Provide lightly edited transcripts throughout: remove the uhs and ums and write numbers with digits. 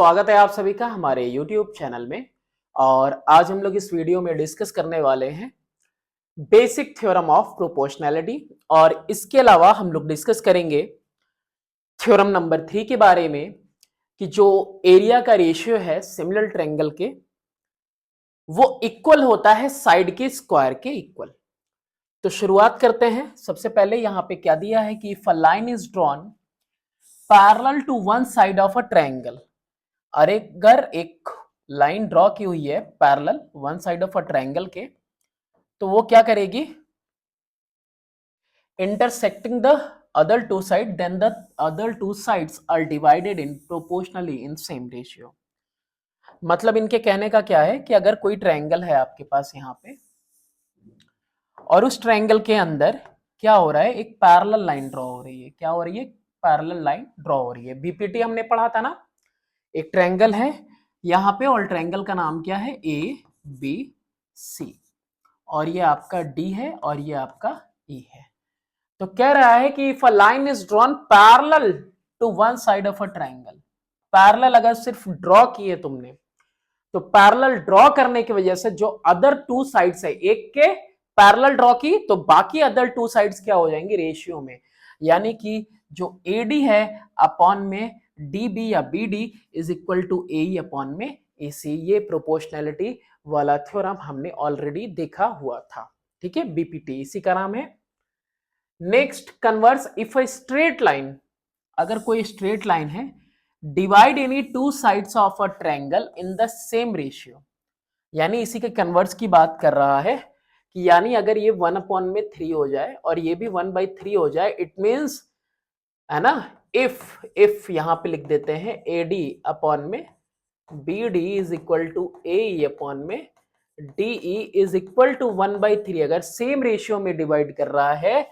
स्वागत है आप सभी का हमारे YouTube चैनल में। और आज हम लोग इस वीडियो में डिस्कस करने वाले हैं बेसिक थ्योरम ऑफ प्रोपोर्शनैलिटी। और इसके अलावा हम लोग डिस्कस करेंगे थ्योरम नंबर 3 के बारे में कि जो एरिया का रेशियो है सिमिलर ट्रायंगल के वो इक्वल होता है साइड के स्क्वायर के इक्वल। तो शुरुआत करते हैं। सबसे पहले यहाँ पे क्या दिया है कि if a line is drawn parallel to one side of a triangle. और अगर एक लाइन ड्रॉ की हुई है parallel one side of a triangle के, तो वो क्या करेगी, intersecting the other two side, then the other two sides are divided in proportionally in same ratio। मतलब इनके कहने का क्या है कि अगर कोई ट्रायंगल है आपके पास यहाँ पे और उस ट्रायंगल के अंदर क्या हो रहा है, एक पैरेलल लाइन ड्रॉ हो रही है। क्या हो रही है? पैरेलल लाइन ड्रॉ हो रही है। बीपीटी हमने पढ़ा था ना, एक ट्रायंगल है यहाँ पे और ट्रायंगल का नाम क्या है, ए बी सी, और ये आपका डी है और ये आपका ई है। तो कह रहा है कि if a line is drawn parallel to one side of a triangle, parallel अगर सिर्फ ड्रॉ किए तुमने, तो पैरेलल ड्रॉ करने की वजह से जो अदर टू साइड्स है, एक के पैरेलल ड्रॉ की तो बाकी अदर टू साइड्स क्या हो जाएंगी, रेशियो में। यानी कि जो एडी है अपॉन में डी बी या B D is equal to A upon में ए सी। ये प्रोपोर्शनैलिटी वाला थ्योरम हमने ऑलरेडी देखा हुआ था। ठीक है, बीपीटी इसी का नाम है। Next, converse if a straight line, अगर कोई स्ट्रेट लाइन है, divide any two sides of a triangle in the same ratio, यानी इसी के कन्वर्स की बात कर रहा है कि यानी अगर ये 1/3 हो जाए और ये भी 1/3 हो जाए, इट मींस, है ना, इफ यहां पे लिख देते हैं AD अपॉन में BD is equal to AE upon में DE इज इक्वल टू 1/3, अगर सेम रेशियो में डिवाइड कर रहा है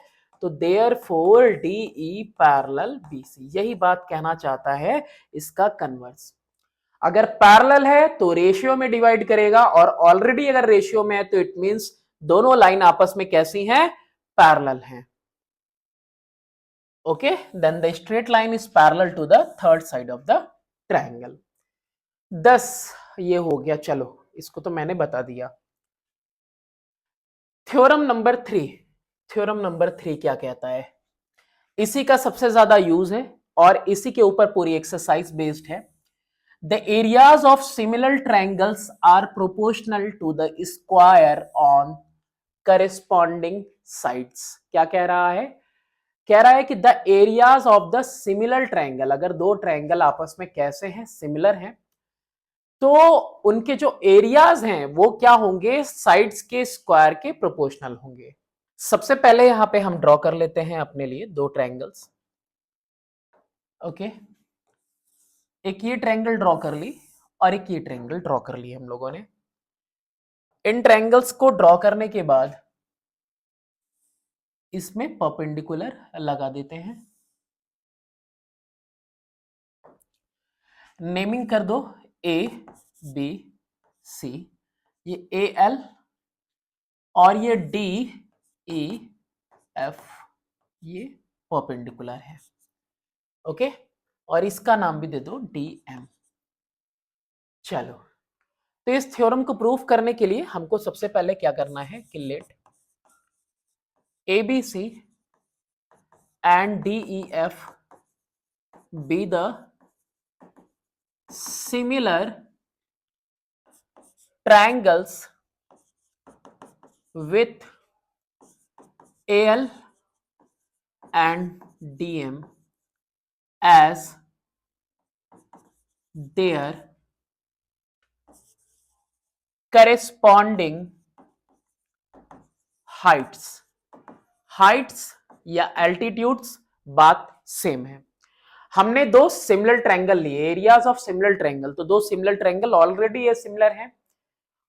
तो देयरफॉर DE पैरेलल BC। यही बात कहना चाहता है इसका कन्वर्स। अगर पैरेलल है तो रेशियो में डिवाइड करेगा, और ऑलरेडी अगर रेशियो में है तो इट मींस दोनों लाइन आपस में कैसी हैं, पैरेलल हैं। Okay, then the straight line is parallel to the third side of the triangle. 10 ये हो गया, चलो इसको तो मैंने बता दिया। थ्योरम नंबर 3, थ्योरम नंबर 3 क्या कहता है, इसी का सबसे ज्यादा यूज है और इसी के ऊपर पूरी एक्सरसाइज बेस्ड है। The areas of similar triangles are proportional to the square on corresponding sides. क्या कह रहा है? कह रहा है कि the areas of the similar triangle, अगर दो ट्रायंगल आपस में कैसे हैं, सिमिलर हैं, तो उनके जो एरियाज हैं वो क्या होंगे, साइड्स के स्क्वायर के प्रोपोर्शनल होंगे। सबसे पहले यहां पे हम ड्रॉ कर लेते हैं अपने लिए दो ट्रायंगल्स। ओके, एक ये ट्रायंगल ड्रॉ कर ली और एक ये ट्रायंगल ड्रॉ कर ली हम लोगों ने। इन ट्रायंगल्स को ड्रॉ करने के बाद इसमें परपेंडिकुलर लगा देते हैं। नेमिंग कर दो ए बी सी, ये ए एल और ये डी ई एफ, ये परपेंडिकुलर है। ओके, और इसका नाम भी दे दो डी एम। चलो, तो इस थ्योरम को प्रूफ करने के लिए हमको सबसे पहले क्या करना है कि let A B C and D E F be the similar triangles with AL and DM as their corresponding heights। heights या altitudes बात सेम है। हमने दो सिमिलर ट्रायंगल लिए, एरियाज ऑफ सिमिलर ट्रायंगल, तो दो सिमिलर ट्रायंगल ऑलरेडी ये similar है,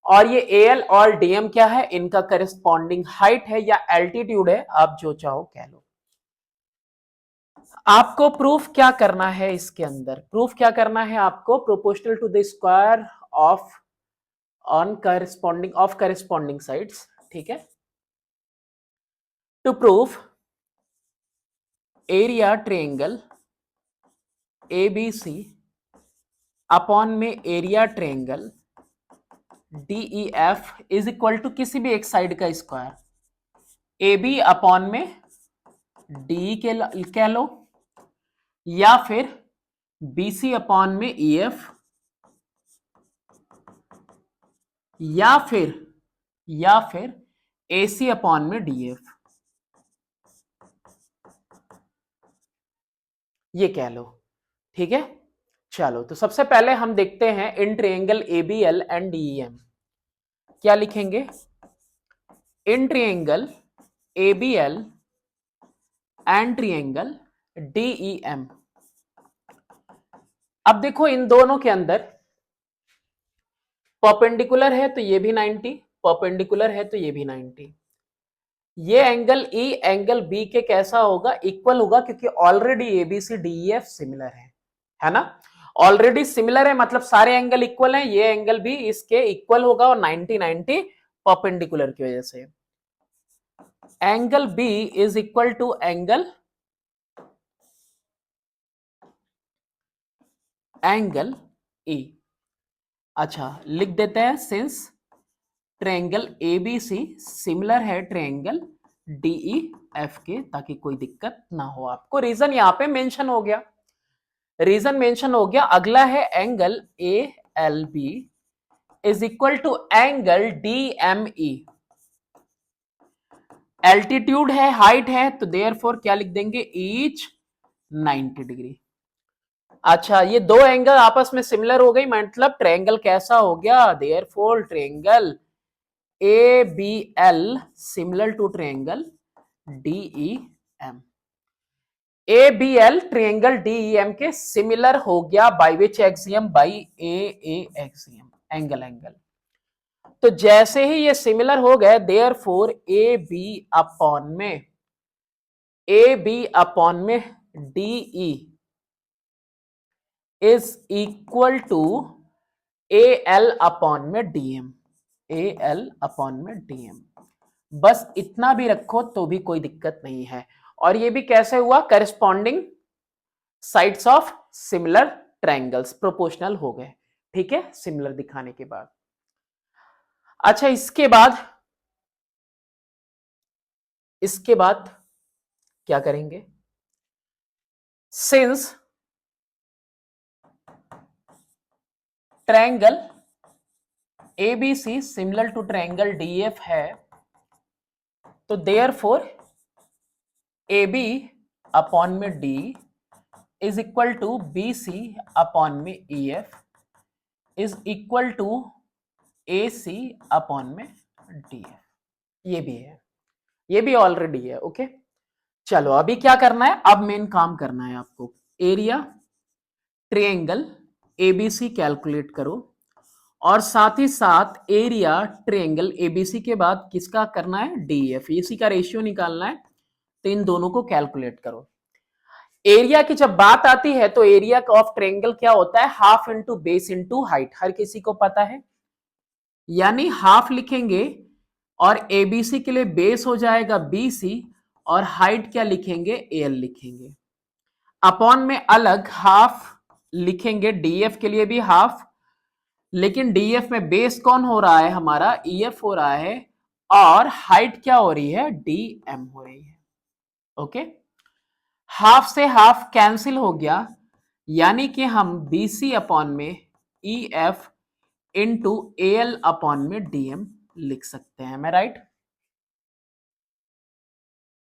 और ये एल और डीएम क्या है, इनका करेस्पॉन्डिंग हाइट है या एल्टीट्यूड है, आप जो चाहो कह लो। आपको प्रूफ क्या करना है, इसके अंदर प्रूफ क्या करना है आपको, proportional to the square of on corresponding of corresponding sides. ठीक है, to proof area triangle ABC upon में area triangle DEF is equal to किसी भी एक साइड का स्क्वायर AB अपॉन में DE के कह लो, या फिर BC अपॉन में EF, या फिर AC अपॉन में DF, ये कह लो। ठीक है, चलो तो सबसे पहले हम देखते हैं in triangle ABL and DEM क्या लिखेंगे। इन triangle ABL and triangle DEM। अब देखो इन दोनों के अंदर परपेंडिकुलर है तो ये भी 90, परपेंडिकुलर है तो ये भी 90। ये एंगल E एंगल B के कैसा होगा, इक्वल होगा, क्योंकि ऑलरेडी ABCDEF सिमिलर है ना। ऑलरेडी सिमिलर है मतलब सारे एंगल इक्वल हैं, ये एंगल भी इसके इक्वल होगा और 90-90 परपेंडिकुलर की वजह से। Angle B is equal to angle E। अच्छा लिख देते हैं, सिंस ट्रायंगल ABC सिमिलर है ट्रायंगल DEF के, ताकि कोई दिक्कत ना हो आपको। रीजन यहां पे मेंशन हो गया, रीजन मेंशन हो गया। अगला है angle ALB is equal to angle DME। Altitude है, हाइट है, तो देयरफॉर क्या लिख देंगे, ईच 90 डिग्री। अच्छा ये दो एंगल आपस में सिमिलर हो गई, मतलब ट्रायंगल कैसा हो गया, therefore triangle ABL similar to triangle DEM। ABL triangle DEM के सिमिलर हो गया by which axiom, by AA axiom, angle. तो जैसे ही ये सिमिलर हो गए, देयरफॉर AB अपॉन में DE is equal to AL upon में DM, AL अपॉन में DM। बस इतना भी रखो तो भी कोई दिक्कत नहीं है। और ये भी कैसे हुआ, corresponding sides of similar triangles proportional हो गए। ठीक है, सिमिलर दिखाने के बाद। अच्छा इसके बाद क्या करेंगे, since triangle ABC similar to triangle DF है, तो देयरफॉर AB अपॉन में D is equal to BC upon में EF is equal to AC upon में DF। ये भी है, ये भी ऑलरेडी है। ओके चलो अभी क्या करना है, अब मेन काम करना है आपको। एरिया ट्रायंगल ABC कैलकुलेट करो, और साथ ही साथ एरिया ट्रायंगल ABC के बाद किसका करना है, DEF, इसी का रेशियो निकालना है। तो इन दोनों को कैलकुलेट करो। एरिया की जब बात आती है तो एरिया ऑफ ट्रायंगल क्या होता है, half into base into height, हर किसी को पता है। यानी हाफ लिखेंगे और ABC के लिए बेस हो जाएगा BC, और हाइट क्या लिखेंगे, AL लिखेंगे। अपॉन में अलग हाफ लिखेंगे, DF के लिए भी हाफ, लेकिन DF में बेस कौन हो रहा है हमारा, EF हो रहा है, और हाइट क्या हो रही है, DM हो रही है। ओके हाफ से हाफ कैंसिल हो गया, यानी कि हम BC अपॉन में EF इंटू AL अपॉन में DM लिख सकते हैं, मैं राइट।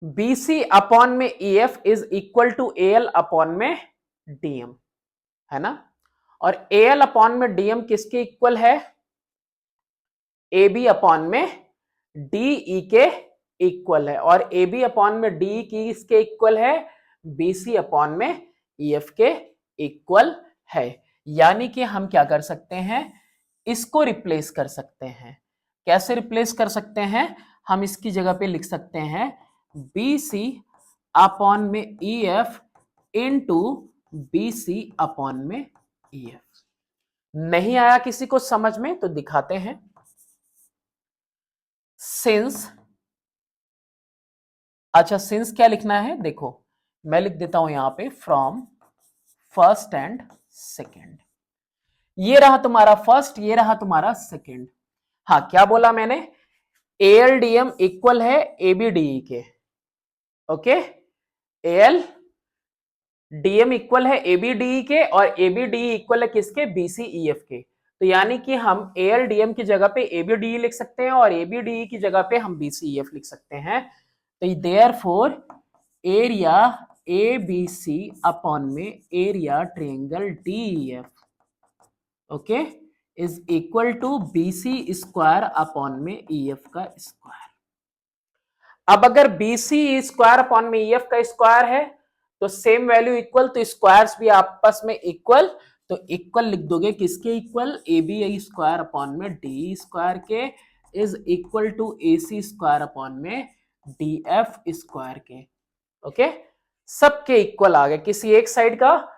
BC अपॉन में EF is equal to AL upon में DM, है ना। और AL अपॉन में DM किसके इक्वल है, AB अपॉन में DE के इक्वल है, और AB अपॉन में DE की इसके इक्वल है, BC अपॉन में EF के इक्वल है। यानी कि हम क्या कर सकते हैं, इसको रिप्लेस कर सकते हैं। कैसे रिप्लेस कर सकते हैं, हम इसकी जगह पे लिख सकते हैं BC अपॉन में EF इंटू BC अपॉन में EF। नहीं आया किसी को समझ में तो दिखाते हैं। सिंस, अच्छा सिंस क्या लिखना है, देखो मैं लिख देता हूं यहां पे, फ्रॉम फर्स्ट एंड सेकेंड। ये रहा तुम्हारा फर्स्ट, ये रहा तुम्हारा सेकंड। हाँ, क्या बोला मैंने, ALDM इक्वल है ABDE के। ओके, ALDM इक्वल है ABDE के और ABDE इक्वल है किसके, BCEF के। तो यानी कि हम ALDM की जगह पे ABDE लिख सकते हैं और ABDE की जगह पे हम BCEF लिख सकते हैं। तो देयरफॉर एरिया ABC अपॉन में area triangle DEF, okay, is equal to BC square upon में EF का स्क्वायर। अब अगर BC स्क्वायर अपॉन में EF का स्क्वायर है तो सेम वैल्यू इक्वल, तो स्क्वायर्स भी आपस में इक्वल, तो इक्वल लिख दोगे किसके इक्वल, AB स्क्वायर अपॉन में DE स्क्वायर के is equal to AC square upon में DF स्क्वायर के। ओके, सबके इक्वल आ गए, किसी एक साइड का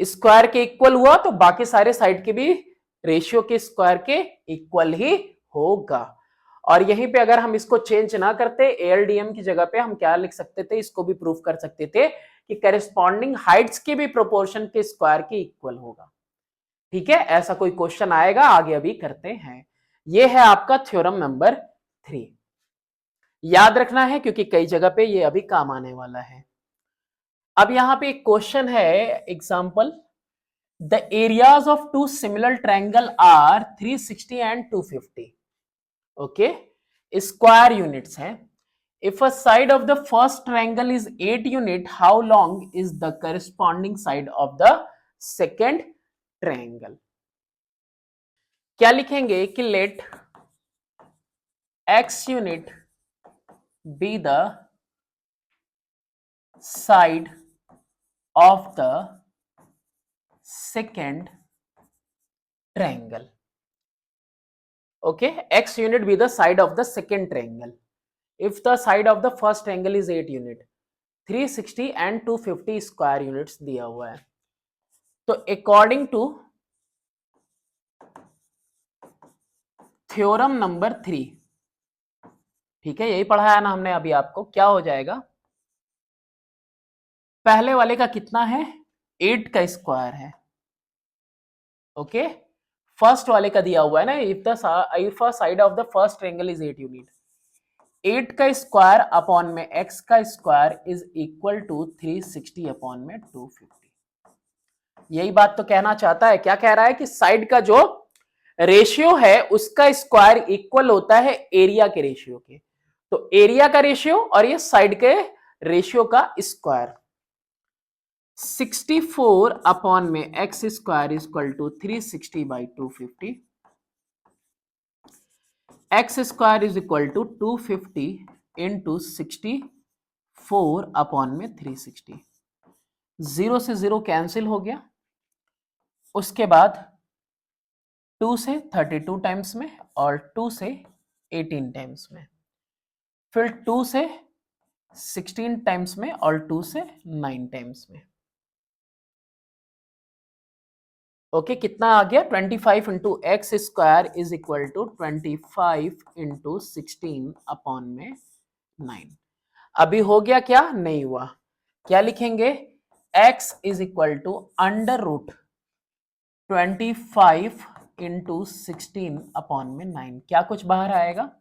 स्क्वायर के इक्वल हुआ तो बाकी सारे साइड के भी रेशियो के स्क्वायर के इक्वल ही होगा। और यहीं पे अगर हम इसको चेंज ना करते, ALDM की जगह पे हम क्या लिख सकते थे, इसको भी प्रूफ कर सकते थे कि करेस्पॉन्डिंग हाइट्स के भी प्रोपोर्शन के स्क्वायर के इक्वल होगा। ठीक है, ऐसा कोई क्वेश्चन आएगा आगे, अभी करते हैं। ये है आपका थ्योरम नंबर 3, याद रखना है क्योंकि कई जगह पे ये अभी काम आने वाला है। अब यहां पे एक क्वेश्चन है, example, the areas of two similar triangle are 360 and 250। Okay, square units हैं। If a side of the first triangle is 8 unit, how long is the corresponding side of the second triangle. क्या लिखेंगे कि let x unit be the side of the second triangle. Okay, x unit be the side of the second triangle. If the side of the first triangle is 8 unit, 360 and 250 square units दिया हुआ है। तो according to theorem number 3, ठीक है, यही पढ़ाया ना हमने अभी आपको, क्या हो जाएगा, पहले वाले का कितना है, 8 का स्क्वायर है। ओके, फर्स्ट वाले का दिया हुआ है ना, if a side of the first triangle is 8 unit, 8 का स्क्वायर अपॉन में x का square is equal to 360 upon में 250। यही बात तो कहना चाहता है, क्या कह रहा है कि साइड का जो रेशियो है उसका स्क्वायर इक्वल होता है एरिया के रेशियो के। तो एरिया का रेशियो और ये साइड के रेशियो का स्क्वायर, 64 अपॉन में x square equal to 360 by 250, x square is equal to 250 into 64 upon में 360, 0 से 0 कैंसिल हो गया। उसके बाद 2 से 32 टाइम्स में और 2 से 18 टाइम्स में, फिर 2 से 16 टाइम्स में और 2 से 9 टाइम्स में। ओके, कितना आ गया, 25 into x square is equal to 25 into 16 upon में 9। अभी हो गया क्या, नहीं हुआ, क्या लिखेंगे, x is equal to under root 25 into 16 upon में 9। क्या कुछ बाहर आएगा,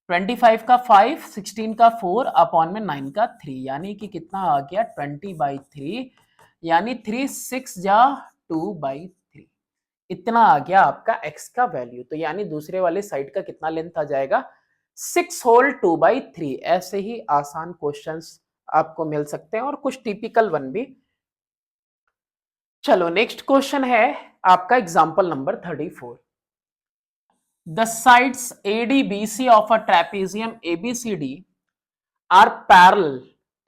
25 का 5, 16 का 4 अपॉन में 9 का 3, यानी कि कितना आ गया, 20/3, यानी 3 6 जा 2/3, इतना आ गया आपका x का वैल्यू। तो यानी दूसरे वाले साइड का कितना लेंथ आ जाएगा, 6 होल 2/3। ऐसे ही आसान क्वेश्चंस आपको मिल सकते हैं और कुछ टिपिकल वन भी। चलो नेक्स्ट क्वेश्चन है आपका example number 34। The sides ADBC of a trapezium ABCD are parallel.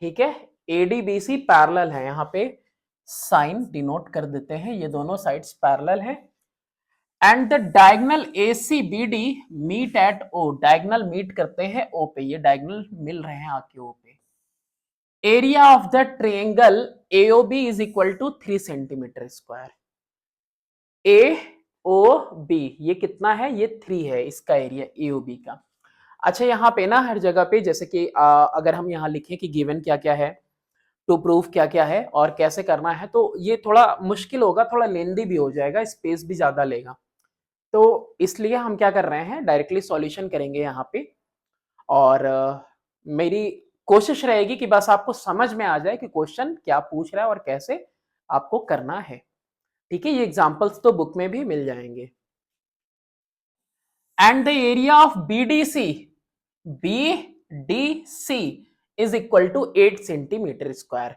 ठीक है, ADBC पैरेलल है, यहां पे साइन डिनोट कर देते हैं, ये दोनों साइड्स पैरेलल है। And the diagonal ACBD meet at O, diagonal meet करते हैं O पे, ये डायगोनल मिल रहे हैं आके O पे। Area of the triangle AOB is equal to 3 centimetre square. AOB ये कितना है, ये 3 है इसका एरिया AOB का। अच्छा, यहाँ पे ना हर जगह पे जैसे कि अगर हम यहाँ लिखें कि गिवन क्या क्या है, टू प्रूफ क्या क्या है और कैसे करना है, तो ये थोड़ा मुश्किल होगा, थोड़ा लेंदी भी हो जाएगा, स्पेस भी ज्यादा लेगा। तो इसलिए हम क्या कर रहे हैं, डायरेक्टली सॉल्यूशन करेंगे यहाँ पे। और मेरी कोशिश रहेगी कि बस आपको समझ में आ जाए कि क्वेश्चन क्या पूछ रहा है और कैसे आपको करना है। ठीक है, ये एग्जांपल्स तो बुक में भी मिल जाएंगे। And the area of BDC is equal to 8 centimetre square.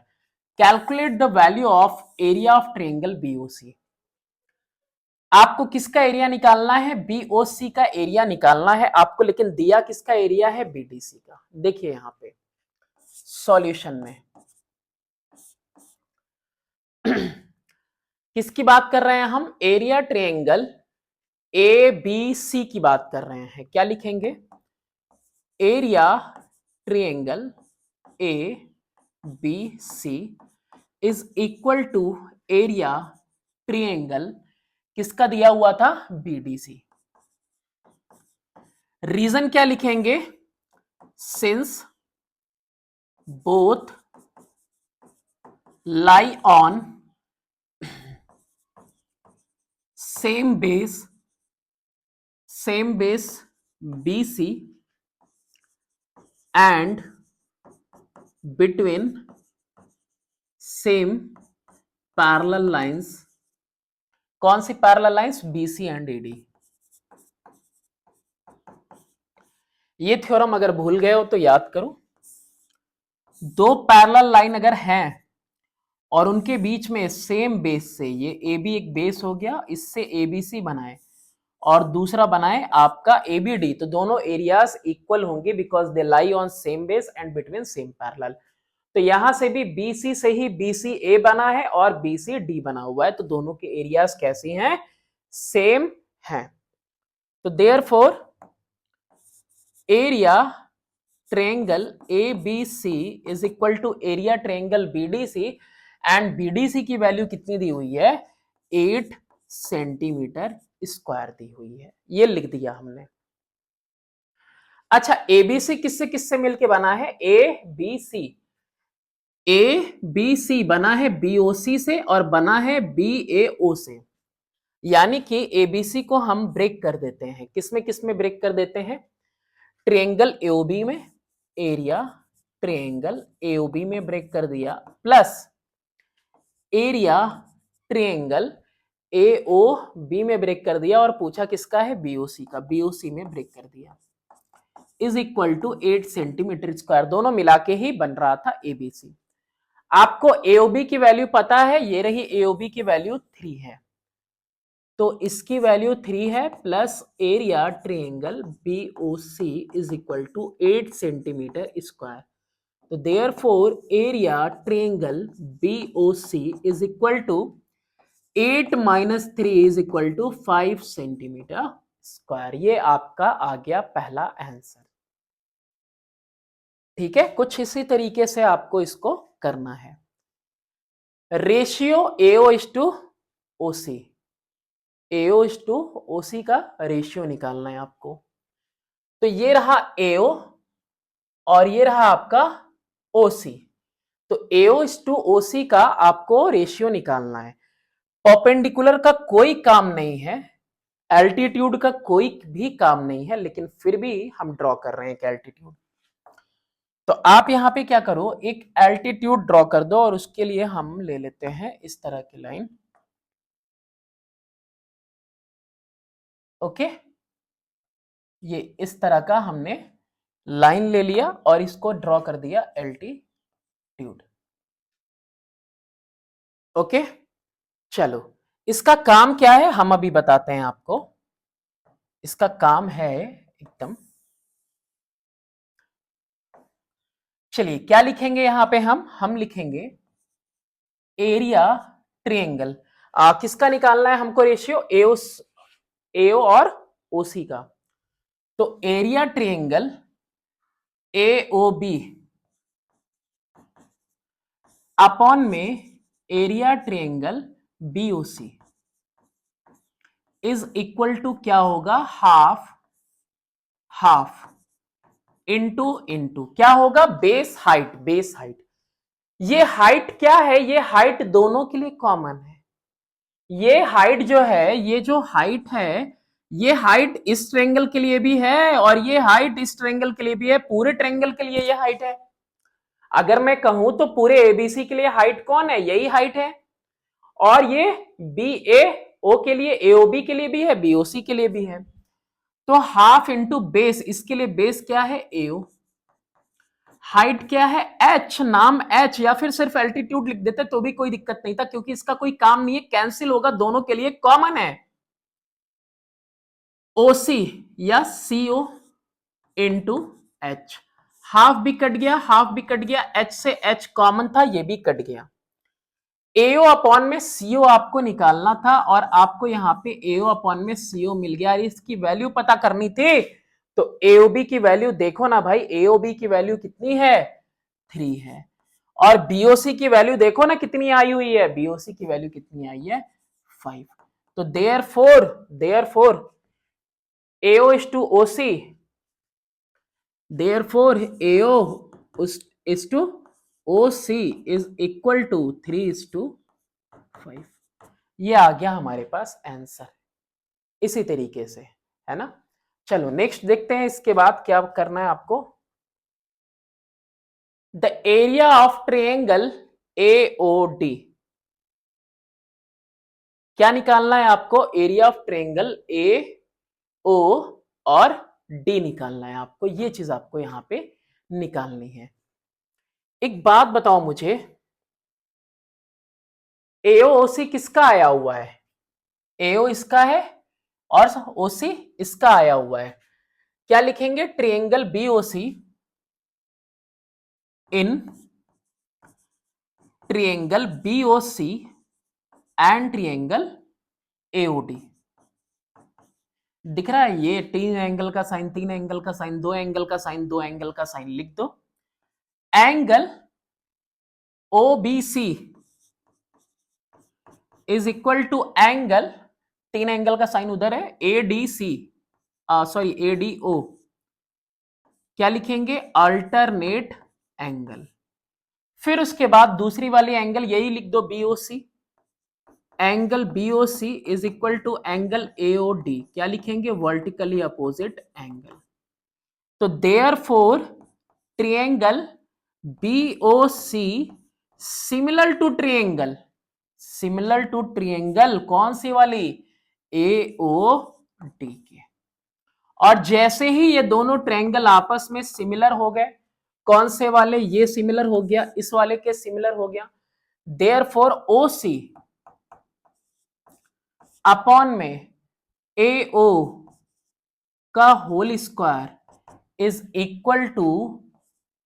Calculate the value of area of triangle BOC। आपको किसका एरिया निकालना है, BOC का एरिया निकालना है आपको, लेकिन दिया किसका एरिया है, BDC का। देखिए यहां पे सॉल्यूशन में किसकी बात कर रहे हैं हम, एरिया ट्रायंगल ABC की बात कर रहे हैं। क्या लिखेंगे, area triangle ABC is equal to area triangle किसका दिया हुआ था, BDC। रीजन क्या लिखेंगे, since both lie on same base BC and between same parallel lines. कौन सी parallel lines, BC and AD। ये थ्योरम अगर भूल गए हो तो याद करो। दो पैरेलल लाइन अगर हैं और उनके बीच में सेम बेस से, ये AB एक बेस हो गया, इससे ABC बनाए और दूसरा बनाए आपका ABD, तो दोनों एरियाज इक्वल होंगे because they lie on same base and between same parallel. तो यहां से भी BC से ही BCA बना है और BCD बना हुआ है, तो दोनों के एरियाज कैसी हैं, सेम हैं। तो therefore area triangle ABC is equal to area triangle BDC and BDC की वैल्यू कितनी दी हुई है, 8 सेंटीमीटर स्क्वायर दी हुई है, ये लिख दिया हमने। अच्छा, ABC किससे किससे मिलके बना है, ABC बना है BOC से और बना है BAO से, यानी कि ABC को हम ब्रेक कर देते हैं, किसमें ब्रेक कर देते हैं, ट्रायंगल AOB में, एरिया ट्रायंगल AOB में ब्रेक कर दिया, प्लस एरिया ट्रायंगल AOB में ब्रेक कर दिया और पूछा किसका है, BOC का, BOC में ब्रेक कर दिया, is equal to 8 centimetre square. दोनों मिला के ही बन रहा था ABC। आपको AOB की वैल्यू पता है, ये रही AOB की वैल्यू 3 है, तो इसकी वैल्यू 3 है, plus area triangle BOC is equal to 8 centimetre square. तो therefore area triangle BOC is equal to 8 minus 3 is equal to 5 centimetre square. ये आपका आ गया पहला आंसर। ठीक है, कुछ इसी तरीके से आपको इसको करना है। रेशियो AO/OC, AO/OC का रेशियो निकालना है आपको। तो ये रहा AO और ये रहा आपका OC, तो AO/OC का आपको रेशियो निकालना है। परपेंडिकुलर का कोई काम नहीं है, एल्टीट्यूड का कोई भी काम नहीं है, लेकिन फिर भी हम ड्रॉ कर रहे हैं एक एल्टीट्यूड। तो आप यहां पे क्या करो, एक एल्टीट्यूड ड्रॉ कर दो और उसके लिए हम ले लेते हैं इस तरह की लाइन। ओके, ये इस तरह का हमने लाइन ले लिया और इसको ड्रॉ कर दिया एल्टीट्यूड। ओके, चलो इसका काम क्या है हम अभी बताते हैं आपको। इसका काम है एकदम, चलिए क्या लिखेंगे यहां पे, हम लिखेंगे एरिया ट्रायंगल। किसका निकालना है हमको रेशियो, AO और OC का। तो एरिया ट्रायंगल AOB अपॉन में area triangle BOC is equal to क्या होगा, हाफ इंटू क्या होगा, बेस हाइट। ये हाइट क्या है, ये हाइट दोनों के लिए कॉमन है। ये हाइट जो है, ये जो हाइट है, ये हाइट इस ट्रेंगल के लिए भी है और ये हाइट इस ट्रेंगल के लिए भी है, पूरे ट्रेंगल के लिए ये हाइट है। अगर मैं कहूं तो पूरे एबीसी के लिए हाइट कौन है, यही हाइट है। और ये बी ए ओ के लिए, एओबी के लिए भी है, बीओसी के लिए भी है। तो हाफ इंटू बेस, इसके लिए बेस क्या है, एओ। हाइट क्या है, एच, नाम एच, या फिर सिर्फ एल्टीट्यूड लिख देते तो भी कोई दिक्कत नहीं था, क्योंकि इसका कोई काम नहीं है, कैंसिल होगा, दोनों के लिए कॉमन है। ओसी या सीओ इंटू एच। हाफ भी कट गया, हाफ भी कट गया, एच से एच कॉमन था, ये भी कट गया। एओ अपॉन में सीओ आपको निकालना था और आपको यहां पे एओ अपॉन में सीओ मिल गया। इसकी वैल्यू पता करनी थी तो एओबी की वैल्यू देखो ना भाई, एओबी की वैल्यू कितनी है, 3 है। और बीओसी की वैल्यू देखो ना कितनी आई हुई है, बीओसी की वैल्यू कितनी आई है, 5। तो therefore AO is to OC, therefore AO is to OC is equal to 3:5। ये आ गया हमारे पास आंसर, इसी तरीके से, है ना। चलो नेक्स्ट देखते हैं, इसके बाद क्या करना है आपको। The area of triangle AOD, क्या निकालना है आपको, एरिया ऑफ ट्रायंगल ए ओ और डी निकालना है आपको। ये चीज आपको यहां पे निकालनी है। एक बात बताओ मुझे, एओसी किसका आया हुआ है, एओ इसका है और ओसी इसका आया हुआ है। क्या लिखेंगे, triangle BOC in triangle BOC and triangle AOD. दिख रहा है, ये 3 एंगल का साइन, 3 एंगल का साइन, 2 एंगल का साइन, 2 एंगल का साइन लिख दो। Angle OBC is equal to angle, 3 angle का साइन उधर है, एडीसी, सॉरी एडीओ। क्या लिखेंगे, अल्टरनेट एंगल। फिर उसके बाद दूसरी वाली एंगल यही लिख दो, BOC. Angle BOC is equal to angle AOD, क्या लिखेंगे, वर्टिकली अपोजिट एंगल। तो therefore triangle BOC similar to triangle, similar to triangle कौन सी वाली, एओडी के। और जैसे ही ये दोनों ट्रायंगल आपस में सिमिलर हो गए, कौन से वाले, ये सिमिलर हो गया, इस वाले के सिमिलर हो गया, देयरफॉर ओसी अपॉन में एओ का whole square is equal to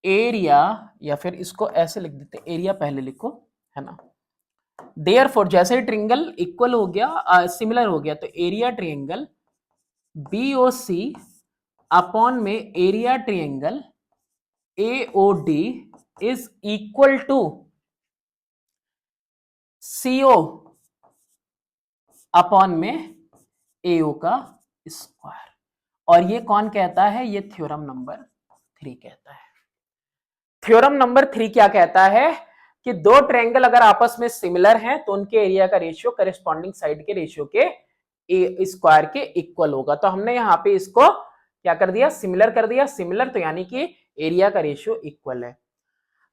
area, या फिर इसको ऐसे लिख देते, एरिया पहले लिखो, है ना। देयरफॉर जैसे ही ट्रायंगल इक्वल हो गया, सिमिलर हो गया, तो एरिया ट्रायंगल बीओसी अपॉन में area triangle AOD is equal to CO upon में एओ का स्क्वायर। और ये कौन कहता है, ये थ्योरम नंबर 3 कहता है। थ्योरम नंबर 3 क्या कहता है कि दो ट्रायंगल अगर आपस में सिमिलर हैं तो उनके एरिया का रेशियो करेस्पॉन्डिंग साइड के रेशियो के स्क्वायर के इक्वल होगा। तो हमने यहाँ पे इसको क्या कर दिया, सिमिलर कर दिया। सिमिलर तो यानी कि एरिया का रेशियो इक्वल है।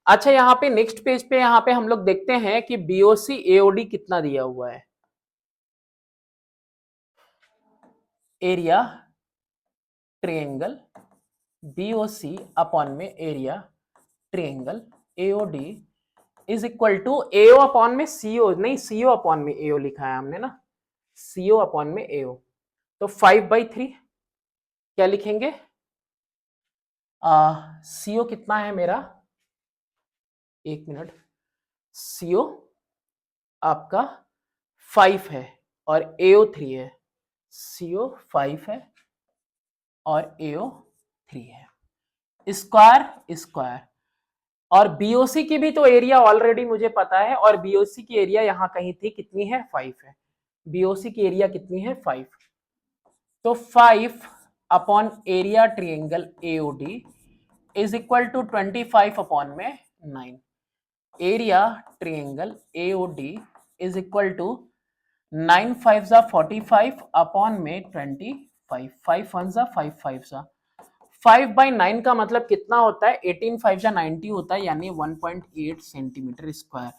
अच्छा, यहाँ पे नेक्स्ट पेज पे यहाँ पे हम लोग देखते हैं कि बीओसी एओडी कितना दिया हुआ है। एरिया ट्रायंगल बीओसी अपॉन में area triangle AOD is equal to AO upon में सीओ, नहीं सीओ अपॉन में एओ लिखा है हमने ना, सीओ अपॉन में एओ। तो 5/3 क्या लिखेंगे, सीओ कितना है मेरा, एक मिनट, सीओ आपका 5 है और एओ 3 है, सीओ 5 है और एओ 3 है, स्क्वायर स्क्वायर। और बीओसी की भी तो एरिया ऑलरेडी मुझे पता है, और बीओसी की एरिया यहां कहीं थी, कितनी है, 5 है। बीओसी की एरिया कितनी है, 5। तो 5 upon area triangle AOD is equal to 25 upon में 9। Area triangle AOD is equal to 9 5 जा 45 अपॉन में 25, 5 1 जा 5 5 जा 5/9 का मतलब कितना होता है, 18 5 जा 90 होता है, यानी 1.8 सेंटीमीटर स्क्वायर।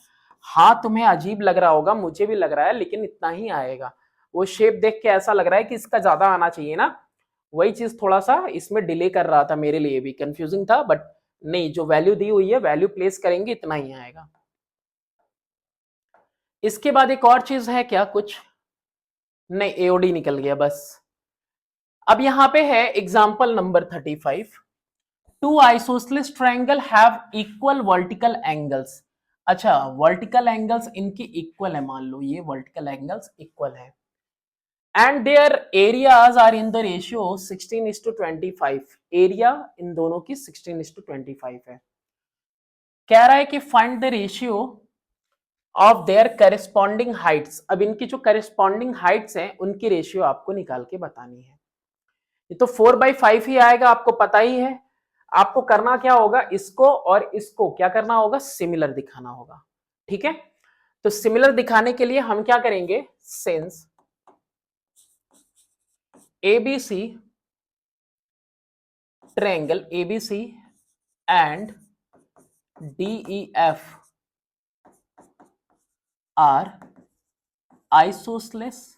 हाँ तुम्हें अजीब लग रहा होगा, मुझे भी लग रहा है, लेकिन इतना ही आएगा। वो शेप देख के ऐसा लग रहा है कि इसका ज्यादा आना चाहिए ना, वही चीज थोड़ा सा इसमें डिले कर रहा था, मेरे लिए भी कंफ्यूजिंग था, बट नहीं, जो वैल्यू दी हुई है वैल्यू प्लेस करेंगे इतना ही आएगा। इसके बाद एक और चीज है क्या कुछ, नहीं एओडी निकल गया बस। अब यहां पे है example number 35, two isosceles triangle have equal vertical angles. अच्छा वर्टिकल एंगल्स इनकी इक्वल है, मान लो ये वर्टिकल एंगल्स इक्वल है, and their areas are in the ratio 16:25। Area इन दोनों की 16:25 है। कह रहा है कि find the ratio of their corresponding heights. अब इनकी जो करेस्पॉन्डिंग हाइट्स हैं उनकी रेशियो आपको निकाल के बतानी है। ये तो 4/5 ही आएगा, आपको पता ही है। आपको करना क्या होगा, इसको और इसको क्या करना होगा, सिमिलर दिखाना होगा। ठीक है, तो सिमिलर दिखाने के लिए हम क्या करेंगे, since ABC triangle ABC and DEF are isosceles,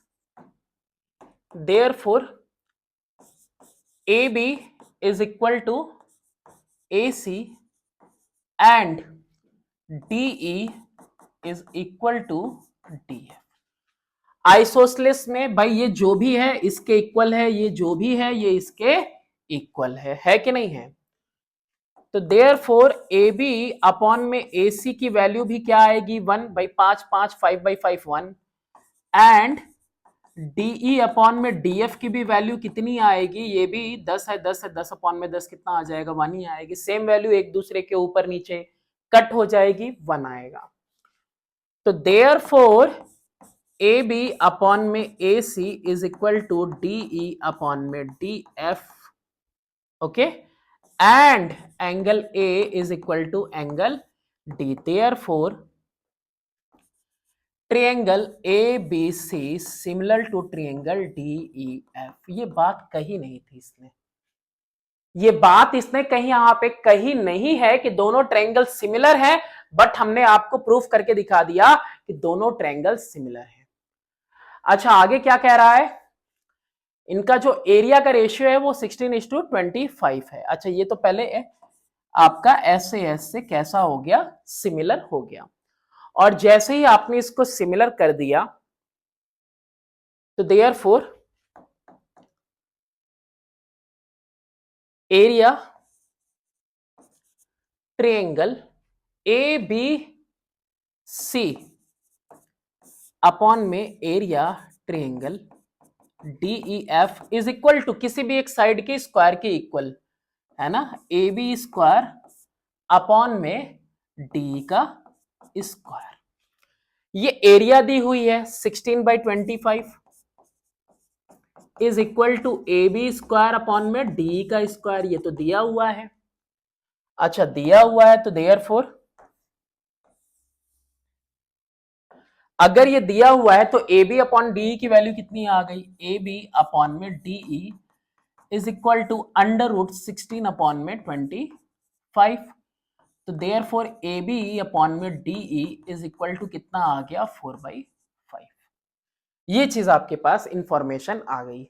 therefore AB is equal to AC and DE is equal to DF। Isosceles में भाई ये जो भी है इसके इक्वल है, ये जो भी है ये इसके इक्वल है कि नहीं है। तो देयरफॉर AB अपॉन में AC की वैल्यू भी क्या आएगी, 1/5 5 5/5 1, एंड DE अपॉन में DF की भी वैल्यू कितनी आएगी, ये भी 10 है, 10 है, 10 अपॉन में 10 कितना आ जाएगा, 1 ही आएगी। सेम वैल्यू एक दूसरे के ऊपर नीचे कट हो जाएगी, 1 आएगा। तो देयरफॉर AB अपॉन में AC is equal to DE upon में DF, okay, and angle A is equal to angle D। Therefore triangle ABC similar to triangle DEF। ये बात कही नहीं थी इसने, ये बात इसने कहीं यहां पे कही नहीं है कि दोनों ट्रायंगल सिमिलर हैं, बट हमने आपको प्रूफ करके दिखा दिया कि दोनों ट्रायंगल सिमिलर हैं। अच्छा आगे क्या कह रहा है, इनका जो एरिया का रेशियो है वो 16:25 है। अच्छा ये तो पहले आपका SAS से कैसा हो गया, सिमिलर हो गया, और जैसे ही आपने इसको सिमिलर कर दिया तो therefore area triangle ABC upon में area triangle DEF is equal to किसी भी एक साइड के स्क्वायर के इक्वल है ना, AB स्क्वायर अपॉन में DE का स्क्वायर। ये एरिया दी हुई है 16/25 is equal to AB square upon में DE का स्क्वायर, ये तो दिया हुआ है। अच्छा दिया हुआ है तो देयरफॉर अगर ये दिया हुआ है तो AB अपॉन DE की वैल्यू कितनी आ गई, AB अपॉन में DE is equal to √16 upon में 25। तो देयरफॉर AB अपॉन में DE इज इक्वल टू कितना आ गया, 4/5। ये चीज आपके पास इंफॉर्मेशन आ गई।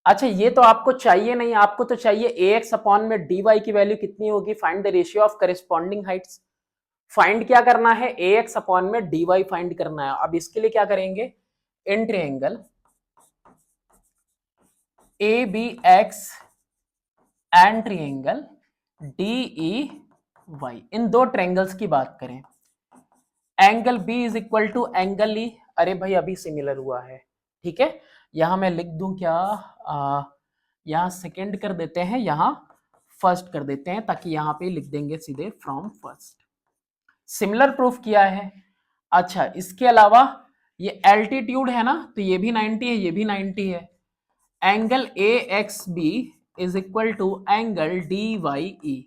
अच्छा ये तो आपको चाहिए नहीं, आपको तो चाहिए AX अपॉन में DY की वैल्यू कितनी होगी, find the ratio of corresponding heights. Find क्या करना है, AX अपॉन में DY फाइंड करना है। अब इसके लिए क्या करेंगे, in triangle ABX and triangle DEY, इन दो ट्रायंगल्स की बात करें, angle B is equal to angle E। अरे भाई अभी सिमिलर हुआ है, ठीक है, यहां मैं लिख दूं क्या, यहां सेकेंड कर देते हैं, यहां फर्स्ट कर देते हैं, ताकि यहां पे लिख देंगे सीधे फ्रॉम फर्स्ट। सिमिलर प्रूफ किया है। अच्छा इसके अलावा ये एल्टीट्यूड है ना, तो ये भी 90 है, ये भी 90 है। Angle AXB is equal to angle DYE,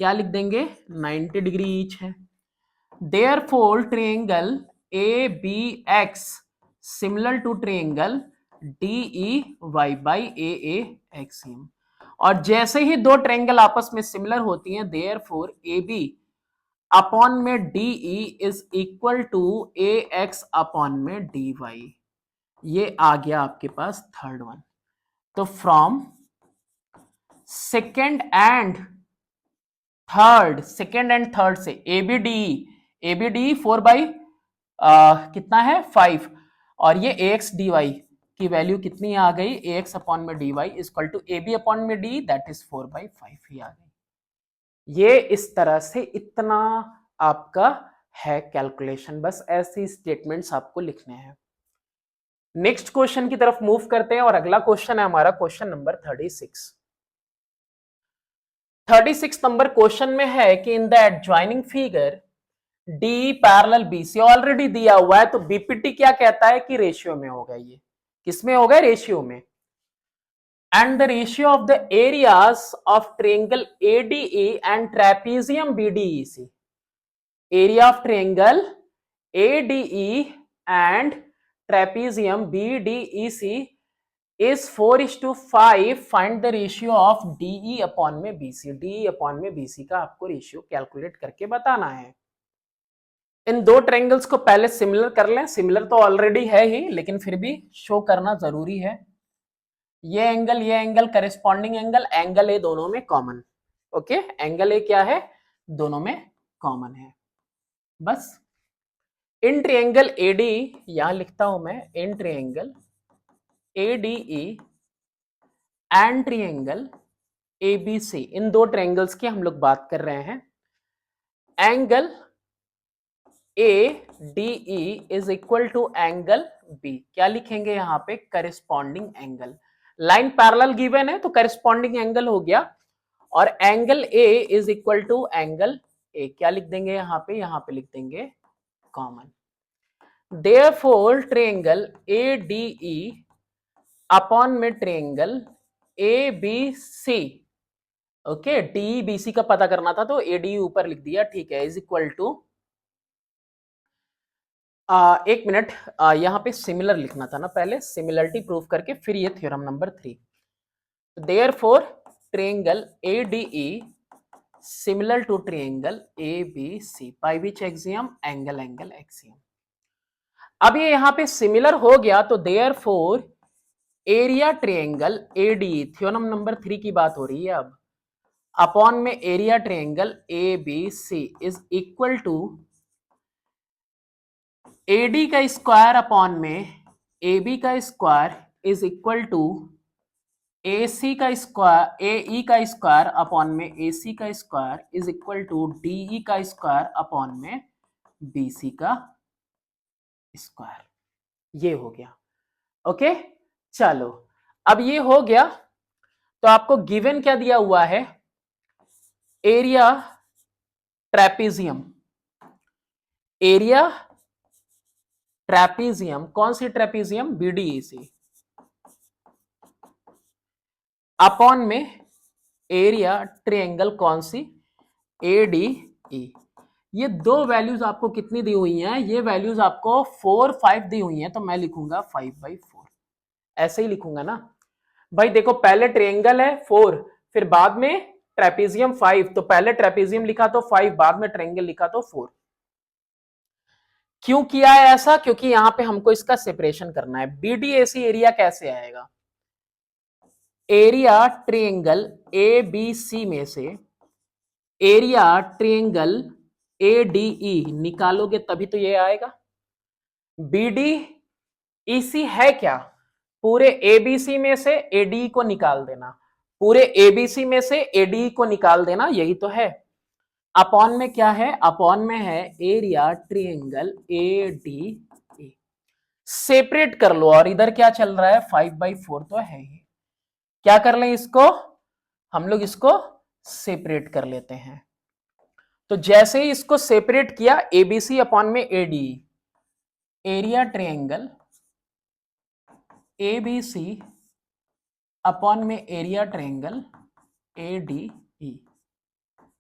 क्या लिख देंगे 90 डिग्री ईच है। Therefore triangle A B X similar to triangle D E Y by A axiom. और जैसे ही दो ट्रायंगल आपस में सिमिलर होती हैं, देयरफॉर ए बी अपॉन में D E is equal to A X upon में डी वाई। ये आ गया आपके पास थर्ड वन। तो फ्रॉम सेकेंड एंड थर्ड से ए बी डी 4 बाई कितना है 5, और ये ए एक्स डी वाई की वैल्यू कितनी आ गई, ए एक्स अपॉन में D Y equal to A B upon में डी, दैट इज 4/5 ही आ गई। ये इस तरह से इतना आपका है कैलकुलेशन, बस ऐसी स्टेटमेंट्स आपको लिखने हैं। नेक्स्ट क्वेश्चन की तरफ मूव करते हैं, और अगला क्वेश्चन है हमारा क्वेश्चन नंबर 36 नंबर क्वेश्चन में है कि in the adjoining figure D parallel B C already दिया हुआ है, तो बीपीटी क्या कहता है कि रेशियो में होगा। ये किसमें होगा, रेशियो में। And the ratio of the areas of triangle ADE and trapezium BDEC. Area of triangle ADE and trapezium BDEC is 4:5. Find the ratio of DE upon में BC। DE upon में BC का आपको ratio calculate करके बताना है। इन दो triangles को पहले सिमिलर कर लें। सिमिलर तो ऑलरेडी है ही, लेकिन फिर भी शो करना जरूरी है। ये एंगल करेस्पॉन्डिंग एंगल ए दोनों में कॉमन। ओके, एंगल ए क्या है, दोनों में कॉमन है। बस इन ट्रायंगल AD, यहां लिखता हूं मैं, in triangle ADE and triangle ABC, इन दो ट्रायंगल्स की हम लोग बात कर रहे हैं। Angle ADE is equal to angle B। क्या लिखेंगे यहां पे, corresponding angle. Line parallel given है तो करेस्पॉन्डिंग एंगल हो गया, और angle A is equal to angle A। क्या लिख देंगे यहां पे लिख देंगे common. Therefore triangle ADE upon में ट्रायंगल ABC, ओके, DEBC का पता करना था तो ADE ऊपर लिख दिया, ठीक है, इज इक्वल टू, एक मिनट, यहां पे सिमिलर लिखना था ना पहले, सिमिलरिटी प्रूफ करके फिर ये theorem number 3। Therefore triangle ADE similar to triangle ABC by which axiom, angle axiom. अब ये यहां पे सिमिलर हो गया, तो therefore area triangle ADE, theorem number 3 की बात हो रही है अब, अपॉन में area triangle ABC is equal to AD का स्क्वायर अपॉन में AB का square is equal to AC का स्क्वायर, AE का स्क्वायर अपॉन में AC का square is equal to DE का स्क्वायर अपॉन में BC का स्क्वायर। ये हो गया। ओके, चलो अब ये हो गया, तो आपको गिवन क्या दिया हुआ है, एरिया ट्रेपेजियम। एरिया ट्रेपेजियम, कौन सी ट्रेपेजियम, BDEC, अपॉन में एरिया ट्रायंगल कौन सी, ADE। ये दो वैल्यूज आपको कितनी दी हुई हैं, ये वैल्यूज आपको 4, 5 दी हुई हैं, तो मैं लिखूंगा 5/4, ऐसे ही लिखूंगा ना भाई। देखो पहले ट्रायंगल है 4, फिर बाद में ट्रेपेजियम 5, तो पहले ट्रेपेजियम लिखा तो 5, बाद में ट्रायंगल लिखा तो 4। क्यों किया है ऐसा, क्योंकि यहां पे हमको इसका सेपरेशन करना है। BDAC एरिया कैसे आएगा, एरिया ट्रायंगल ABC में से एरिया ट्रायंगल ADE निकालोगे तभी तो ये आएगा। BDEC है क्या, पूरे ABC में से ADE को निकाल देना, पूरे ABC में से ADE को निकाल देना, यही तो है। अपॉन में क्या है, अपॉन में है एरिया ट्रायंगल ADE। सेपरेट कर लो, और इधर क्या चल रहा है, 5/4 तो है ही। क्या कर लें इसको, हम लोग इसको सेपरेट कर लेते हैं। तो जैसे ही इसको सेपरेट किया, ABC अपॉन में ADE, area triangle ABC upon में area triangle ADE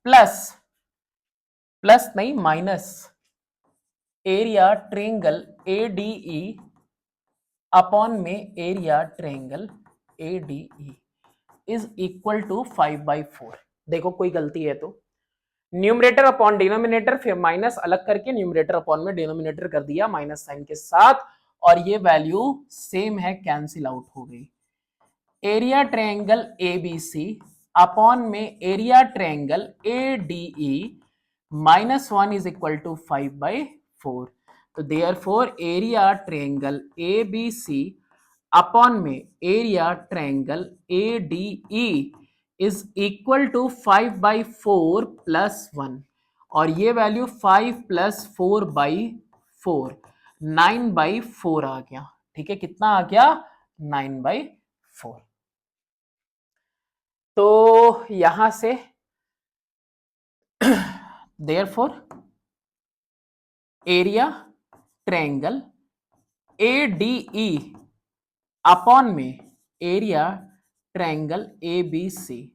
plus plus नहीं minus area triangle ADE upon में area triangle ADE is equal to 5/4। देखो कोई गलती है तो न्यूमरेटर अपॉन डिनोमिनेटर, फिर माइनस अलग करके न्यूमरेटर अपॉन में डिनोमिनेटर कर दिया माइनस साइन के साथ, और ये वैल्यू सेम है, कैंसिल आउट हो गई। एरिया ट्रायंगल ABC अपॉन में area triangle ADE -1 is equal to 5/4। तो therefore area triangle ABC upon में area triangle ADE is equal to 5/4 plus 1, और ये वैल्यू 5 + 4/4 9/4 आ गया। ठीक है, कितना आ गया? 9/4। तो यहां से therefore area triangle ADE upon में area triangle ABC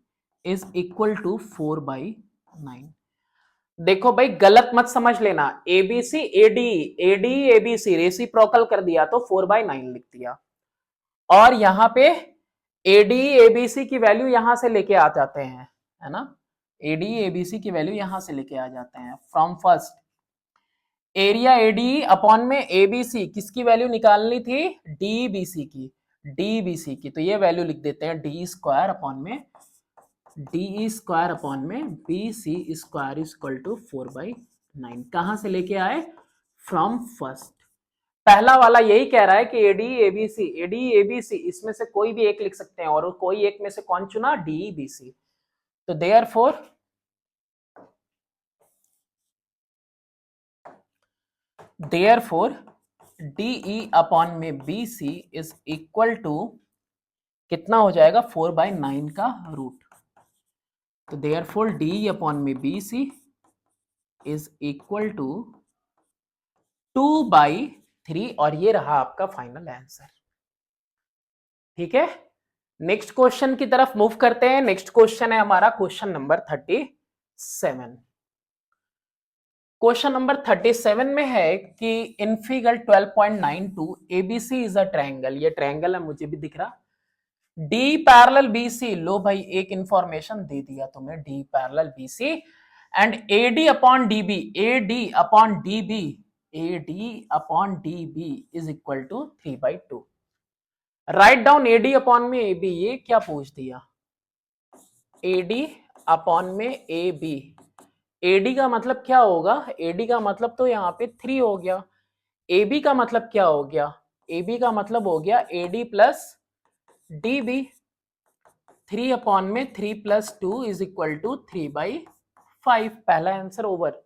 is equal to 4/9। देखो भाई गलत मत समझ लेना, ABC ADE ABC रेसिप्रोकल कर दिया तो 4/9 लिख दिया, और यहां पे ADE ABC की वैल्यू यहां से लेके आ जाते हैं, है ना। ADE ABC की वैल्यू यहां से लेके आ जाते हैं from first area ADE upon में ABC किसकी वैल्यू निकालनी थी? DBC की, DBC की, तो ये वैल्यू लिख देते हैं D² अपॉन में DE² अपॉन में BC² इज इक्वल टू 4/9। कहां से लेके आए? From first. पहला वाला यही कह रहा है कि ADE ABC इसमें से कोई भी एक लिख सकते हैं, और कोई एक में से कौन चुना? DEBC। तो देयरफॉर DE अपॉन में BC इज इक्वल टू कितना हो जाएगा? 4/9 का रूट। तो देयरफॉर DE अपॉन में BC इज इक्वल टू 2/3, और ये रहा आपका फाइनल आंसर। ठीक है, नेक्स्ट क्वेश्चन की तरफ मूव करते हैं। नेक्स्ट क्वेश्चन है हमारा क्वेश्चन नंबर 37। क्वेश्चन नंबर 37 में है कि in figure 12.92 ABC is a triangle, ये ट्रायंगल है, मुझे भी दिख रहा। D पैरेलल BC, लो भाई एक इंफॉर्मेशन दे दिया तुम्हें, D parallel BC and AD upon DB is equal to 3/2। Write down AD upon में AB, ये क्या पूछ दिया? AD अपॉन में AB, AD का मतलब क्या होगा? AD का मतलब तो यहाँ पे 3 हो गया। AB का मतलब क्या हो गया? AB का मतलब हो गया AD प्लस DB। 3 अपॉन में 3 + 2 इज इक्वल टू 3/5। पहला आंसर ओवर।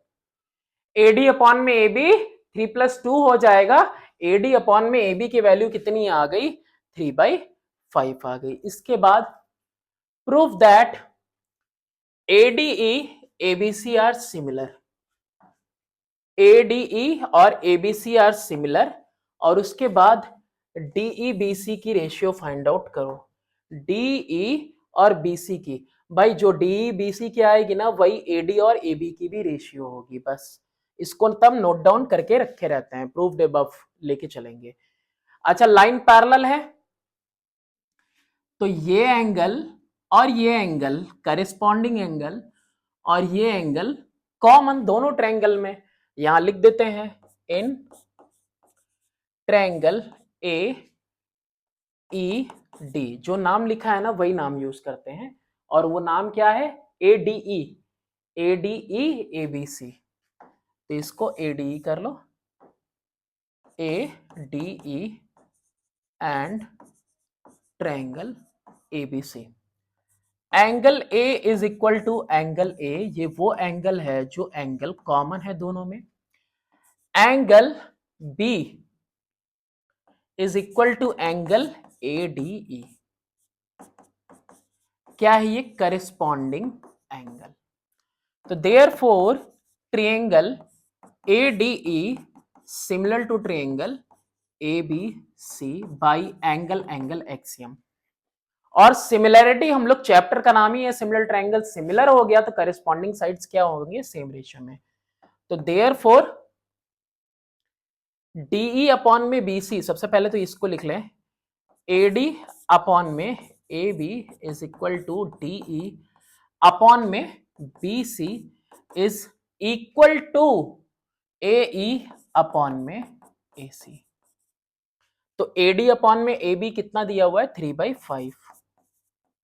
AD अपॉन में AB 3 + 2 हो जाएगा। AD अपॉन में AB की वैल्यू कितनी आ गई? 3/5 आ गई। इसके बाद prove that ADE ABC are similar. ADE और ABC आर सिमिलर, और उसके बाद DE-BC की रेशियो फाइंड आउट करो। DE और BC की, भाई जो DE-BC की आएगी ना, वही AD और AB की भी रेशियो होगी। बस इसको तब नोट डाउन करके रखे रहते हैं, प्रूव्ड अबव लेके चलेंगे। अच्छा, लाइन पैरेलल है तो ये एंगल और ये एंगल करेस्पॉन्डिंग एंगल, और ये एंगल कॉमन दोनों ट्रायंगल में, यहां लिख देते हैं इन ट्रायंगल AED। जो नाम लिखा है ना वही नाम यूज करते हैं, और वो नाम क्या है? ADE ABC। तो इसको ADE कर लो, ADE and triangle ABC। Angle A is equal to angle A, ये वो एंगल है जो एंगल कॉमन है दोनों में। Angle B is equal to angle ADE। क्या है ये? Corresponding angle. तो therefore triangle ADE similar to triangle ABC by angle axiom. और सिमिलैरिटी, हम लोग चैप्टर का नाम ही है सिमिलर ट्रायंगल, सिमिलर हो गया तो करेस्पॉन्डिंग साइड्स क्या होंगे, सेम रेशियो में। तो देयरफॉर डीई अपॉन में बीसी, सबसे पहले तो इसको लिख लें, एडी अपॉन में A B is equal to DE upon में BC is equal to AE upon में एसी। तो एडी अपॉन में ए बी कितना दिया हुआ है, 3/5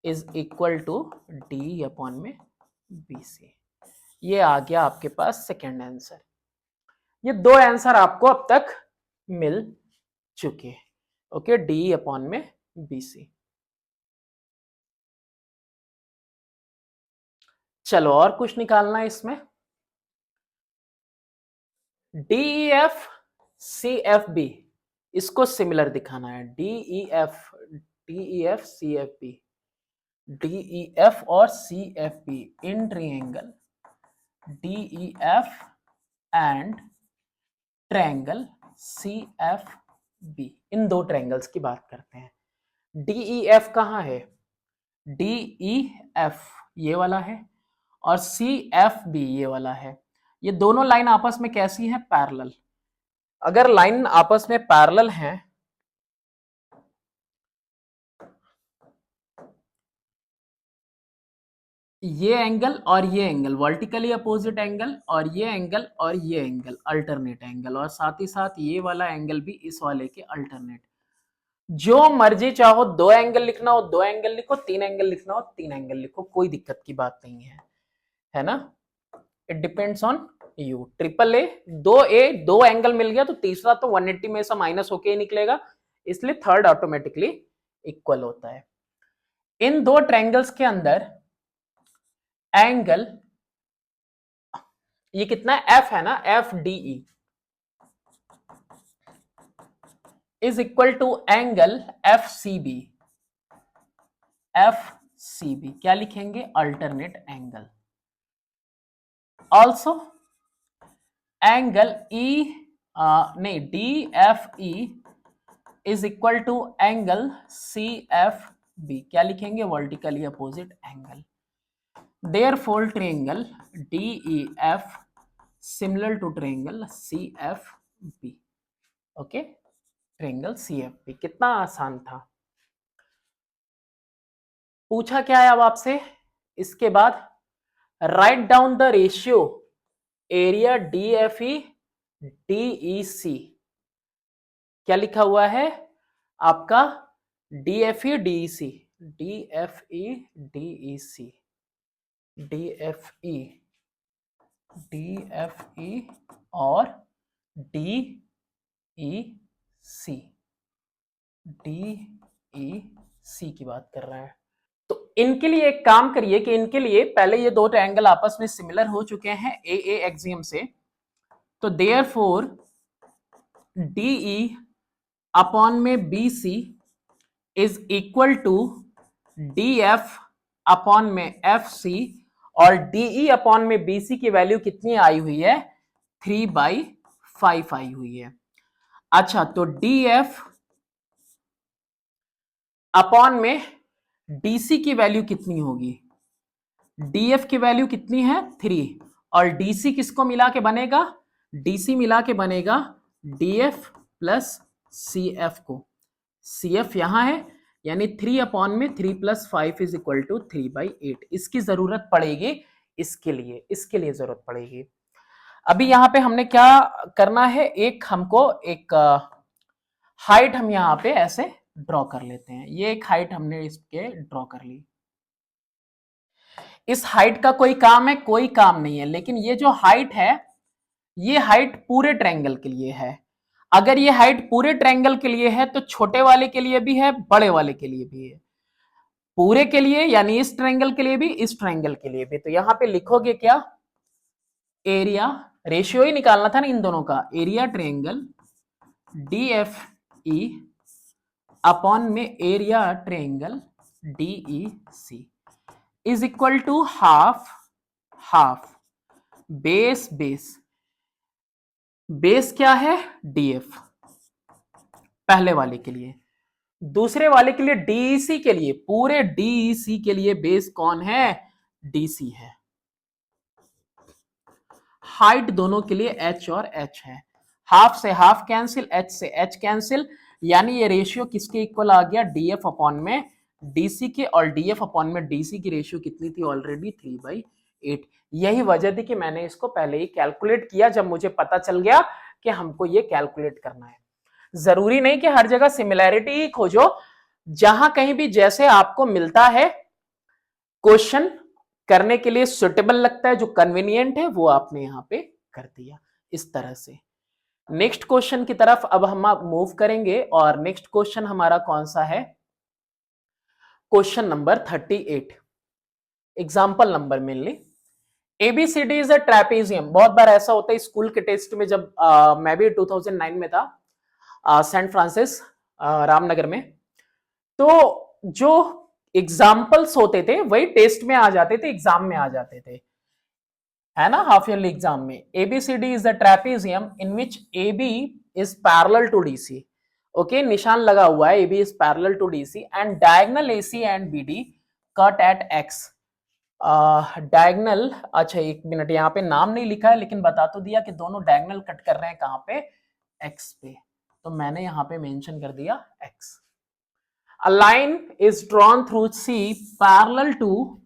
is equal to D upon में बीसी। ये आ गया आपके पास सेकेंड आंसर। ये दो आंसर आपको अब तक मिल चुके। ओके, डी अपॉन में बीसी। चलो और कुछ निकालना है इसमें। डीईएफ सीएफबी, इसको सिमिलर दिखाना है। डीईएफ सीएफबी, डीईएफ और CFB in triangle DEF and triangle CFB, इन दो ट्रायंगल्स की बात करते हैं। डीईएफ कहाँ है, डीईएफ ये वाला है और सीएफबी ये वाला है। ये दोनों लाइन आपस में कैसी हैं, पैरेलल। अगर लाइन आपस में पैरेलल हैं ये एंगल और ये एंगल वर्टिकली अपोजिट एंगल, और ये एंगल और ये एंगल अल्टरनेट एंगल, और साथ ही साथ ये वाला एंगल भी इस वाले के अल्टरनेट। जो मर्जी चाहो दो एंगल लिखना हो दो एंगल लिखो, तीन एंगल लिखना हो तीन एंगल लिखो, कोई दिक्कत की बात नहीं है ना। It depends on you. Triple A दो एंगल मिल गया तो तीसरा तो 180 में से माइनस होके ही निकलेगा, इसलिए थर्ड ऑटोमेटिकली इक्वल होता है। इन दो ट्रायंगल्स के अंदर एंगल ये कितना है, एफ है ना, F DE is equal to angle F C B. F C B क्या लिखेंगे, alternate angle. Also angle E नहीं, D F E is equal to angle C F B, क्या लिखेंगे, vertically opposite angle. Therefore triangle DEF similar to triangle CFB। Okay, triangle CFB कितना आसान था। पूछा क्या है अब आपसे इसके बाद, write down the ratio area DFE DEC। क्या लिखा हुआ है आपका, DFE DEC, DFE DEC, DFE DFE और DEC, DEC की बात कर रहा है। तो इनके लिए एक काम करिए कि इनके लिए पहले ये दो ट्रायंगल आपस में सिमिलर हो चुके हैं AA एक्सियम से, तो देयरफॉर DE अपॉन में BC is equal to DF upon में FC, और DE अपॉन में BC की वैल्यू कितनी आई हुई है, 3/5 आई हुई है। अच्छा, तो DF अपॉन में DC की वैल्यू कितनी होगी, DF की वैल्यू कितनी है 3, और DC किसको मिला के बनेगा, DC मिला के बनेगा DF प्लस CF को। CF यहां है, यानी 3 अपॉन में 3 + 5 इज इक्वल टू 3/8। इसकी जरूरत पड़ेगी, इसके लिए जरूरत पड़ेगी। अभी यहां पे हमने क्या करना है, एक हमको एक हाइट हम यहां पे ऐसे ड्रॉ कर लेते हैं। ये एक हाइट हमने इसके ड्रॉ कर ली। इस हाइट का कोई काम है, कोई काम नहीं है, लेकिन ये जो हाइट है ये हाइट पूरे ट्रायंगल के लिए है। अगर ये हाइट पूरे ट्रायंगल के लिए है तो छोटे वाले के लिए भी है, बड़े वाले के लिए भी है। पूरे के लिए यानी इस ट्रायंगल के लिए भी, इस ट्रायंगल के लिए भी। तो यहां पे लिखोगे क्या, एरिया, रेशियो ही निकालना था ना इन दोनों का, एरिया ट्रायंगल DFE अपॉन में area triangle DEC is equal to half half base base. Base क्या है, DF पहले वाले के लिए, दूसरे वाले के लिए डीईसी के लिए, पूरे डीईसी के लिए बेस कौन है? डीसी है। हाइट दोनों के लिए एच और एच है। हाफ से हाफ कैंसिल, एच से एच कैंसिल, यानी ये रेशियो किसके इक्वल आ गया? डीएफ अपॉन में डीसी के, और डीएफ अपॉन में डीसी की रेशियो कितनी थी ऑलरेडी? 3/8। यही वजह थी कि मैंने इसको पहले ही कैलकुलेट किया जब मुझे पता चल गया कि हमको ये कैलकुलेट करना है। जरूरी नहीं कि हर जगह सिमिलैरिटी ही खोजो, जहां कहीं भी जैसे आपको मिलता है क्वेश्चन करने के लिए सुटेबल लगता है, जो कन्वीनियंट है, वो आपने यहां पे कर दिया इस तरह से। नेक्स्ट क्वेश्चन की तरफ अब हम मूव करेंगे, और नेक्स्ट क्वेश्चन हमारा कौन सा है? Question number 38, example number mainly. ABCD is a trapezium. बहुत बार ऐसा होता है स्कूल के टेस्ट में, जब मैं भी 2009 में था सेंट फ्रांसिस रामनगर में, तो जो एग्जाम्पल्स होते थे वही टेस्ट में आ जाते थे, एग्जाम में आ जाते थे, है ना, हाफ ईयरली एग्जाम में। ABCD is the trapezium in which AB is parallel to DC. Okay, निशान लगा हुआ है, AB is parallel to DC and diagonal AC and BD cut at X. Diagonal, अच्छा एक मिनट, यहाँ पे नाम नहीं लिखा है लेकिन बता तो दिया कि दोनों डायगोनल कट कर रहे हैं कहां पे? एक्स पे, तो मैंने यहां पे मेंशन कर दिया x. A line is drawn through C parallel to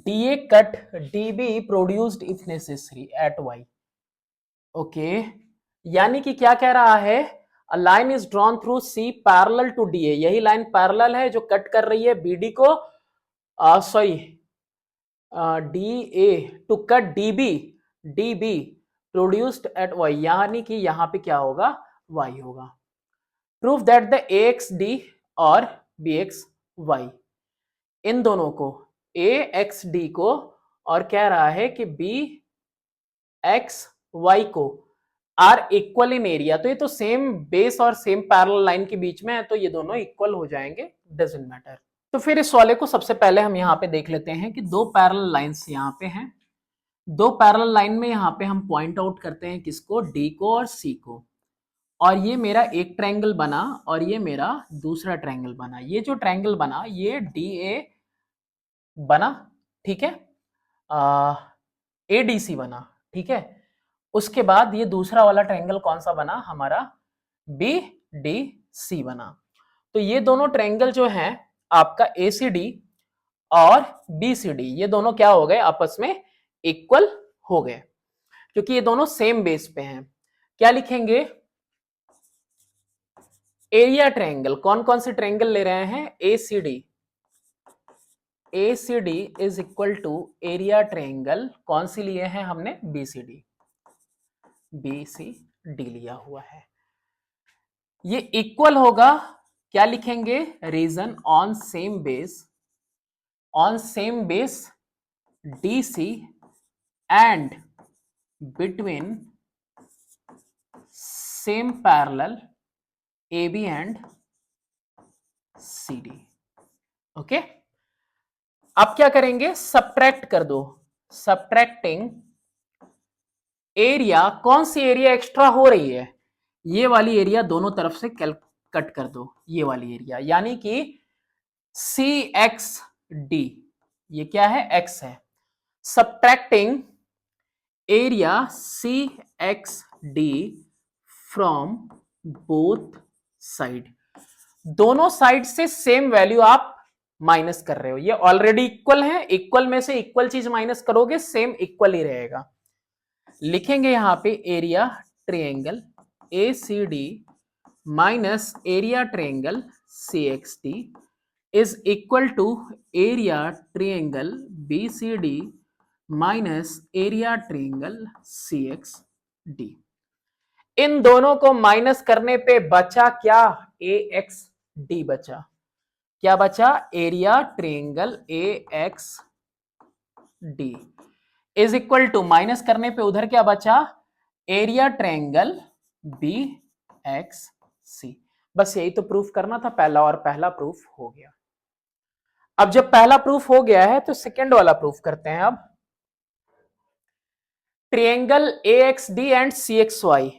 DA cut DB produced if necessary at Y. Okay, यानी कि क्या कह रहा है? A line is drawn through C parallel to DA, यही लाइन पैरेलल है जो कट कर रही है BD को, sorry DA to cut DB produced at Y, यानी कि यहां पे क्या होगा? Y होगा। प्रूफ दैट द AXD और BXY, इन दोनों को, AXD को, और कह रहा है कि BXY को, आर इक्वल इन एरिया। तो ये तो सेम बेस और सेम पैरेलल लाइन के बीच में है, तो ये दोनों इक्वल हो जाएंगे, डजंट मैटर। तो फिर इस वाले को सबसे पहले हम यहाँ पे देख लेते हैं कि दो पैरेलल लाइंस यहाँ पे हैं। दो पैरेलल लाइन में यहाँ पे हम पॉइंट आउट करते हैं किसको? डी को और सी को। और ये मेरा एक ट्रायंगल बना और ये मेरा दूसरा ट्रायंगल बना। ये जो ट्रायंगल बना ये DA बना, ठीक है, ADC बना, ठीक है। उसके बाद ये दूसरा वाला ट्रायंगल कौन सा बना? हमारा BDC बना। तो ये दोनों ट्रायंगल जो हैं आपका ACD और BCD, ये दोनों क्या हो गए? आपस में इक्वल हो गए, क्योंकि ये दोनों सेम बेस पे हैं। क्या लिखेंगे? Area triangle. कौन कौन से ट्रायंगल ले रहे हैं? ACD is equal to area triangle. कौन सी लिए हैं हमने? BCD लिया हुआ है। ये इक्वल होगा, क्या लिखेंगे? Reason on same base DC and between same parallel AB and CD। Okay, अब क्या करेंगे? सब्ट्रैक्ट कर दो। सब्ट्रैक्टिंग एरिया, कौन सी एरिया एक्स्ट्रा हो रही है? ये वाली एरिया दोनों तरफ से कट कर दो, ये वाली एरिया, यानी कि CXD, ये क्या है? X है। Subtracting area CXD from both side, दोनों साइड से सेम वैल्यू आप माइनस कर रहे हो। ये ऑलरेडी इक्वल है, इक्वल में से इक्वल चीज माइनस करोगे, सेम इक्वल ही रहेगा। लिखेंगे यहां पे area triangle ACD minus area triangle CXD is equal to area triangle BCD minus area triangle CXD। इन दोनों को माइनस करने पे बचा क्या? AXD बचा। क्या बचा? Area triangle AXD is equal to, minus करने पे उधर क्या बचा? Area triangle BXC। बस यही तो प्रूफ करना था पहला, और पहला प्रूफ हो गया। अब जब पहला प्रूफ हो गया है तो सेकेंड वाला प्रूफ करते हैं। अब triangle AXD and CXY,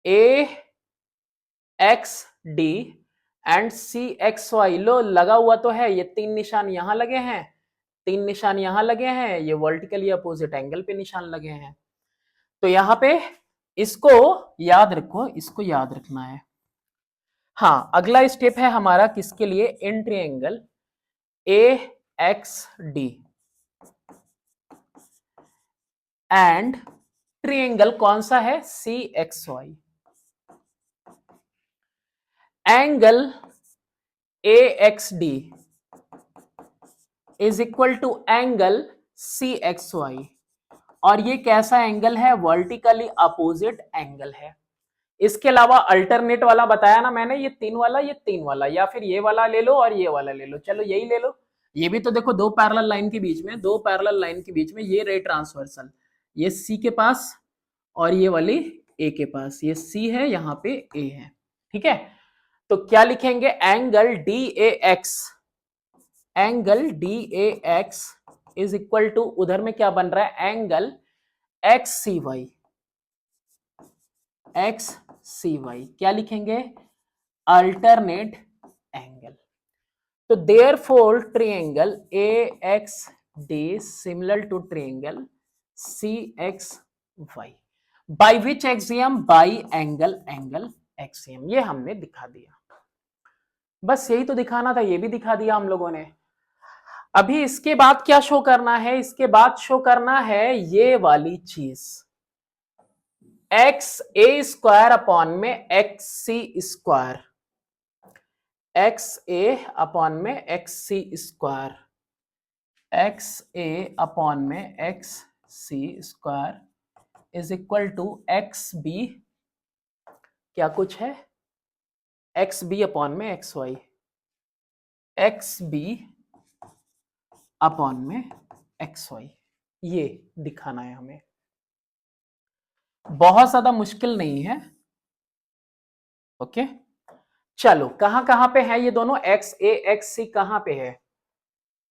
AXD and C X Y, लो लगा हुआ तो है, ये 3 निशान यहां लगे हैं, 3 निशान यहां लगे हैं, ये वर्टिकली अपोजिट एंगल पे निशान लगे हैं। तो यहां पे इसको याद रखो, इसको याद रखना है। हाँ, अगला स्टेप है हमारा किसके लिए, in triangle A X D and triangle कौन सा है, C X Y. Angle A X D is equal to angle C X Y, और ये कैसा एंगल है, वर्टिकली अपोजिट एंगल है। इसके अलावा अल्टरनेट वाला बताया ना मैंने, ये 3 वाला, ये 3 वाला, या फिर ये वाला ले लो और ये वाला ले लो, चलो यही ले लो। ये भी तो देखो दो पैरेलल लाइन के बीच में, दो पैरेलल लाइन के बीच में ये रे ट्रांसवर्सल, ये सी के पास और ये वाली ए के पास, ये सी है यहाँ पे ए है, ठीक है। तो क्या लिखेंगे, angle D A X, angle D A X is equal to, उधर में क्या बन रहा है, angle X C Y, X C Y क्या लिखेंगे, अल्टरनेट एंगल। तो therefore triangle A X D similar to triangle C X Y by which axiom, by angle angle axiom. ये हमने दिखा दिया, बस यही तो दिखाना था, ये भी दिखा दिया हम लोगों ने। अभी इसके बाद क्या शो करना है, इसके बाद शो करना है ये वाली चीज, एक्स ए स्क्वायर अपॉन में X C square, X A upon में X C square, X A upon में X C square is equal to X B, क्या कुछ है, एक्स बी अपॉन में X Y, X B upon में X Y, ये दिखाना है हमें, बहुत ज्यादा मुश्किल नहीं है। ओके, चलो कहां कहां पे है ये दोनों, एक्स ए एक्स सी कहां पे है,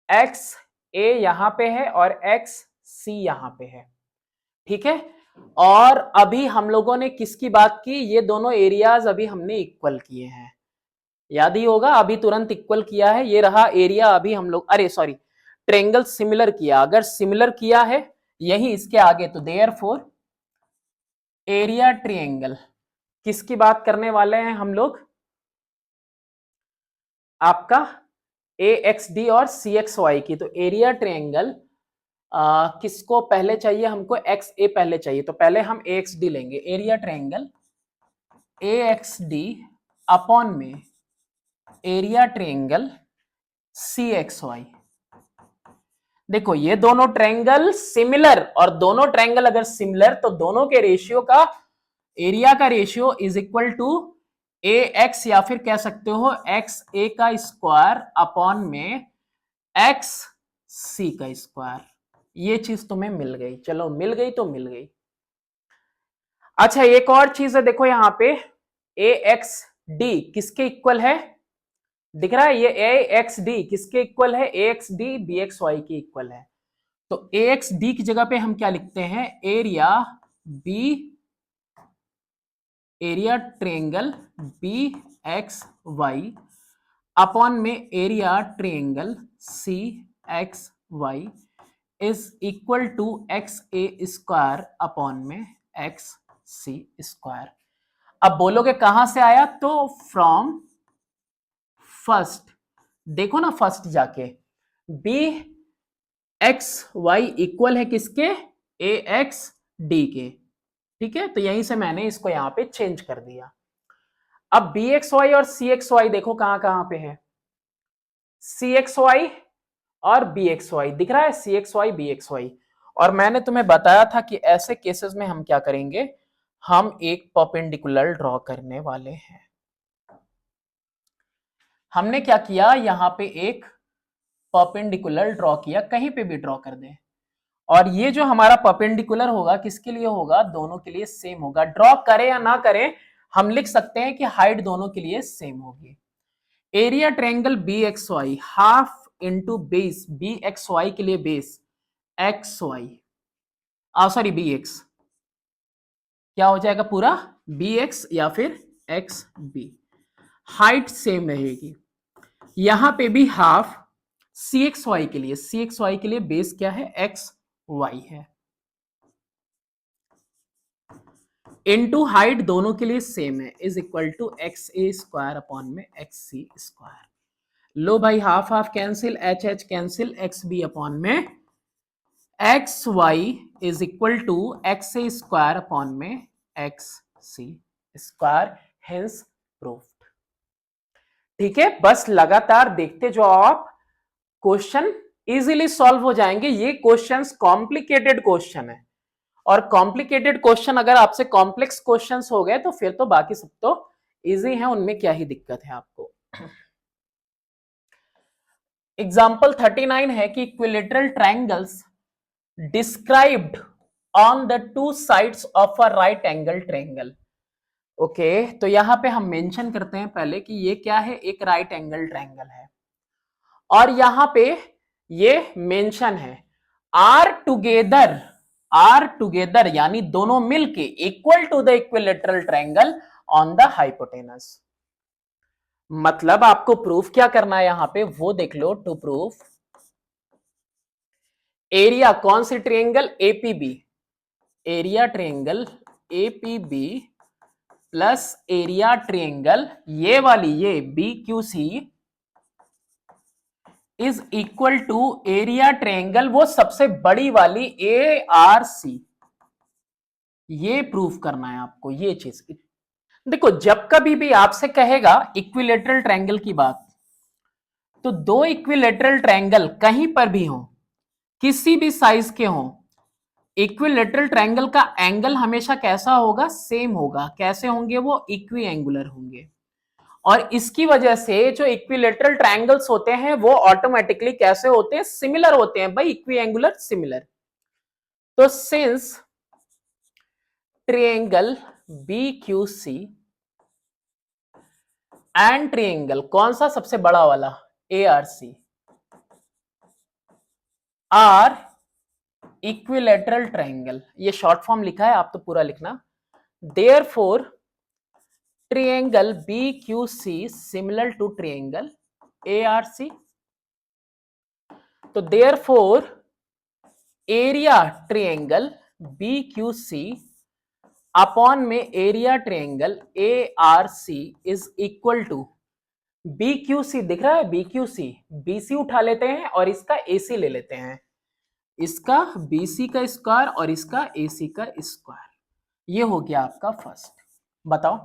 एक्स ए यहां पे है और एक्स सी यहां पे है, ठीक है। और अभी हम लोगों ने किसकी बात की, ये दोनों एरियाज अभी हमने इक्वल किए हैं, याद ही होगा, अभी तुरंत इक्वल किया है, ये रहा एरिया अभी हम लोग, अरे सॉरी, ट्रायंगल सिमिलर किया, अगर सिमिलर किया है यही इसके आगे, तो देयरफॉर एरिया ट्रायंगल, किसकी बात करने वाले हैं हम लोग, आपका ए एक्स डी और सी एक्स वाई की। तो एरिया ट्रायंगल किसको पहले चाहिए हमको, एक्स ए पहले चाहिए, तो पहले हम ए एक्स डी लेंगे, area triangle A X D upon में area triangle C X Y. देखो ये दोनों ट्रायंगल सिमिलर, और दोनों ट्रायंगल अगर सिमिलर तो दोनों के रेशियो का, एरिया का ratio is equal to A X, या फिर कह सकते हो एक्स ए का स्क्वायर अपॉन में एक्स सी का स्क्वायर। ये चीज तुम्हें मिल गई, चलो मिल गई तो मिल गई। अच्छा एक और चीज है, देखो यहां पे ए एक्स डी किसके इक्वल है, दिख रहा है, ये ए एक्स डी किसके इक्वल है, A X D B X Y के इक्वल है। तो ए एक्स डी की जगह पे हम क्या लिखते हैं, area B, area triangle B X Y upon में area triangle C X Y is equal to X A square upon में एक्स सी स्क्वायर। अब बोलोगे कहां से आया, तो फ्रॉम फर्स्ट, देखो ना फर्स्ट जाके, बी एक्स वाई इक्वल है किसके, ए एक्स डी के, ठीक है। तो यहीं से मैंने इसको यहां पे चेंज कर दिया। अब बी एक्स वाई और सी एक्स वाई देखो कहां कहां पे है, सी एक्स वाई और बी एक्स वाई दिख रहा है, C X Y B X Y. और मैंने तुम्हें बताया था कि ऐसे केसेस में हम क्या करेंगे, हम एक परपेंडिकुलर ड्रॉ करने वाले हैं। हमने क्या किया, यहां पे एक परपेंडिकुलर ड्रॉ किया, कहीं पे भी ड्रॉ कर दें, और ये जो हमारा परपेंडिकुलर होगा किसके लिए होगा, दोनों के लिए सेम होगा। ड्रॉ करें या ना करें हम लिख सकते हैं कि हाइट दोनों के लिए सेम होगी। Area triangle B X Y half into base, B X Y के लिए base X Y, sorry B X, क्या हो जाएगा पूरा बी एक्स या फिर एक्स बी, हाइट सेम रहेगी, यहां पे भी हाफ सी एक्स वाई के लिए, सी एक्स वाई के लिए बेस क्या है, एक्स वाई है, इनटू हाइट दोनों के लिए सेम है, is equal to X A square upon में एक्स सी स्क्वायर। लो भाई half half cancel, H H cancel, X B upon में X Y is equal to X A square upon में X C square, hence proved. ठीक है, बस लगातार देखते जाओ आप, क्वेश्चन इजीली सॉल्व हो जाएंगे। ये क्वेश्चंस कॉम्प्लिकेटेड क्वेश्चन है, और कॉम्प्लिकेटेड क्वेश्चन अगर आपसे कॉम्प्लेक्स क्वेश्चंस हो गए तो फिर तो बाकी सब तो इजी है, उनमें क्या ही दिक्कत है आपको। एग्जाम्पल 39 है कि equilateral triangles described on the two sides of a right angle triangle. Okay, तो यहां पे हम मेंशन करते हैं पहले कि ये क्या है, एक राइट एंगल ट्रायंगल है, और यहां पे ये मेंशन है आर टुगेदर यानी दोनों मिलके equal to the equilateral triangle on the hypotenuse. मतलब आपको प्रूफ क्या करना है यहां पे वो देख लो। टू प्रूफ एरिया कौन सी triangle, APB, area triangle APB plus area triangle ये वाली ये B Q C is equal to area triangle वो सबसे बड़ी वाली ए आर सी। ये प्रूफ करना है आपको ये चीज। देखो जब कभी भी आपसे कहेगा इक्विलेटरल ट्रायंगल की बात, तो दो इक्विलेटरल ट्रायंगल कहीं पर भी हो, किसी भी साइज के हो, इक्विलेटरल ट्रायंगल का एंगल हमेशा कैसा होगा, सेम होगा। कैसे होंगे वो, इक्वी एंगुलर होंगे। और इसकी वजह से जो इक्विलेटरल ट्रायंगल्स होते हैं वो ऑटोमेटिकली कैसे होते हैं, सिमिलर होते हैं भाई, इक्वी एंगुलर सिमिलर। तो since triangle B Q C and triangle कौन सा सबसे बड़ा वाला, A R C, are equilateral triangle, ये शॉर्ट फॉर्म लिखा है, आप तो पूरा लिखना। Therefore triangle B Q C similar to triangle A R C. तो therefore area triangle B Q C upon में area triangle A R C is equal to B Q C, दिख रहा है बी क्यू सी, BC उठा लेते हैं और इसका एसी ले लेते हैं, इसका बीसी का स्क्वायर और इसका एसी का स्क्वायर। ये हो गया आपका फर्स्ट। बताओ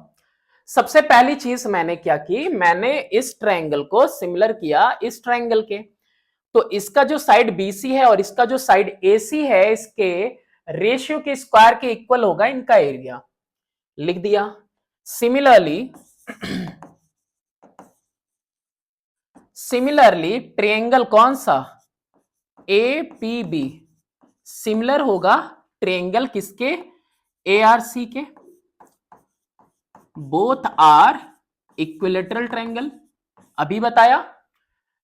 सबसे पहली चीज मैंने क्या की, मैंने इस ट्रायंगल को सिमिलर किया इस ट्रायंगल के, तो इसका जो साइड बीसी है और इसका जो साइड एसी है इसके रेशियो के स्क्वायर के इक्वल होगा इनका एरिया, लिख दिया। सिमिलरली ट्रायंगल कौन सा, ए पी बी सिमिलर होगा ट्रायंगल किसके, ए आर सी के। बोथ आर इक्विलेटरल ट्रायंगल, अभी बताया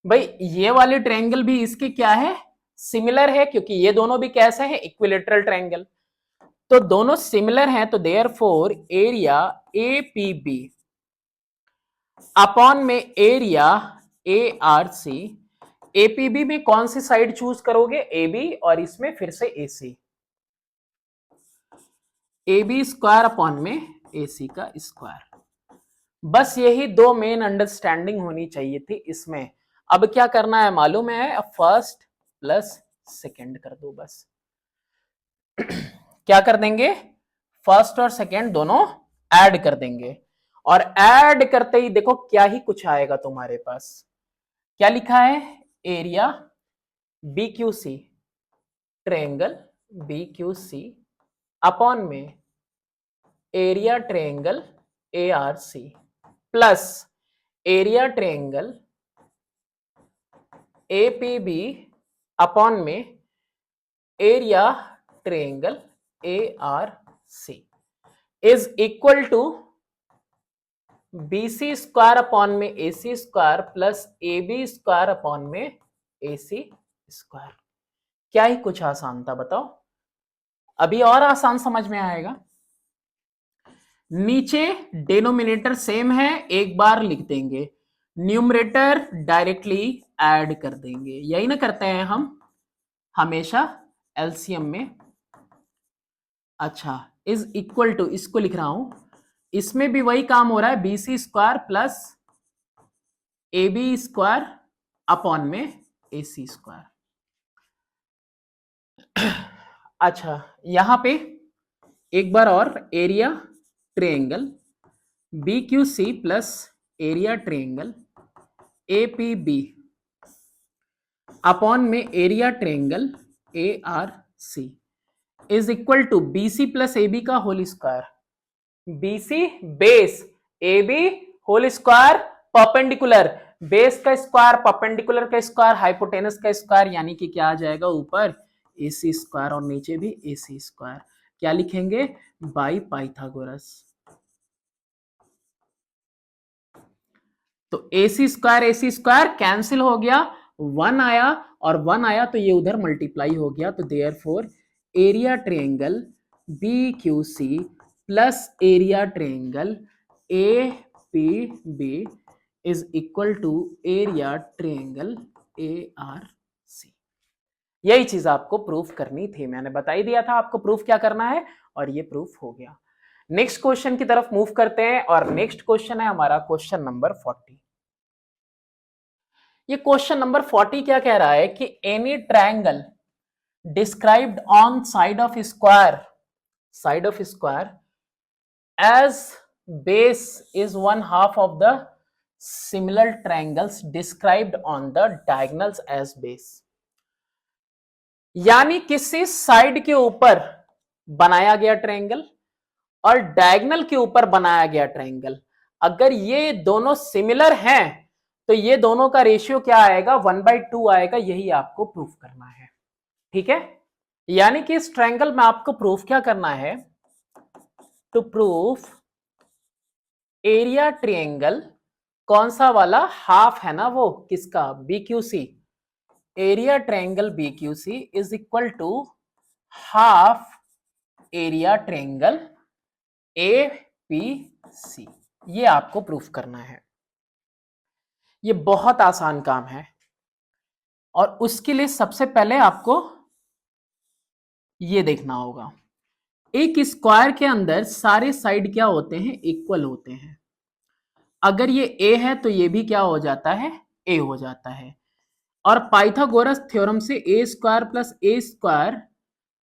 भाई ये वाले ट्रायंगल भी इसके क्या है, सिमिलर है, क्योंकि ये दोनों भी कैसे हैं, इक्विलेटरल ट्रायंगल। तो दोनों सिमिलर हैं, तो therefore area A P B upon में area A R C. APB में कौन सी साइड चूज करोगे, ए बी, और इसमें फिर से ए सी, ए बी स्क्वायर अपॉन में ए सी का स्क्वायर। बस यही दो मेन अंडरस्टैंडिंग होनी चाहिए थी इसमें। अब क्या करना है मालूम है, अब फर्स्ट प्लस सेकेंड कर दो बस। क्या कर देंगे, फर्स्ट और सेकेंड दोनों ऐड कर देंगे, और ऐड करते ही देखो क्या ही कुछ आएगा तुम्हारे पास। क्या लिखा है, area B Q C, triangle B Q C upon में area triangle A R C plus area triangle A P B upon में area triangle A R C is equal to B C square upon में A C square plus A B square upon में A C square. क्या ही कुछ आसान था बताओ, अभी और आसान समझ में आएगा। नीचे डिनोमिनेटर सेम है, एक बार लिख देंगे, न्यूमरेटर डायरेक्टली ऐड कर देंगे, यही ना करते हैं हम हमेशा एलसीएम में। अच्छा, इज इक्वल टू, इसको लिख रहा हूं, इसमें भी वही काम हो रहा है, B C square plus A B square upon में ए सी स्क्वायर। अच्छा, यहां पे एक बार और, area triangle B Q C plus area triangle A P B upon में area triangle A R C is equal to B C plus A B का whole square, B C base, A B whole square perpendicular, base का square perpendicular का square hypotenuse का square, यानी कि क्या आ जाएगा ऊपर ए सी स्क्वायर और नीचे भी ए सी स्क्वायर। क्या लिखेंगे, बाई पाइथागोरस। तो ए सी स्क्वायर कैंसिल हो गया, वन आया और वन आया तो ये उधर मल्टीप्लाई हो गया, तो therefore area triangle B Q C plus area triangle A P B is equal to area triangle A R C. यही चीज आपको प्रूफ करनी थी, मैंने बता ही दिया था आपको प्रूफ क्या करना है, और ये प्रूफ हो गया। नेक्स्ट क्वेश्चन की तरफ मूव करते हैं, और नेक्स्ट क्वेश्चन है हमारा क्वेश्चन नंबर 40। ये क्वेश्चन नंबर 40 क्या कह रहा है कि any triangle described on side of square as base is one half of the similar triangles described on the diagonals as base. यानी किसी साइड के ऊपर बनाया गया ट्रायंगल और डायगोनल के ऊपर बनाया गया ट्रायंगल, अगर ये दोनों सिमिलर हैं तो ये दोनों का रेशियो क्या आएगा, 1/2 आएगा। यही आपको प्रूफ करना है, ठीक है। यानी कि इस ट्रायंगल में आपको प्रूफ क्या करना है, टू प्रूफ एरिया ट्रायंगल, कौन सा वाला, हाफ है ना वो, किसका, BQC, area triangle BQC is equal to half area triangle APC। ये आपको प्रूफ करना है, ये बहुत आसान काम है। और उसके लिए सबसे पहले आपको ये देखना होगा, एक स्क्वायर के अंदर सारे साइड क्या होते हैं, इक्वल होते हैं। अगर ये A है तो ये भी क्या हो जाता है, A हो जाता है। और पाइथागोरस थ्योरम से ए स्क्वायर प्लस ए स्क्वायर,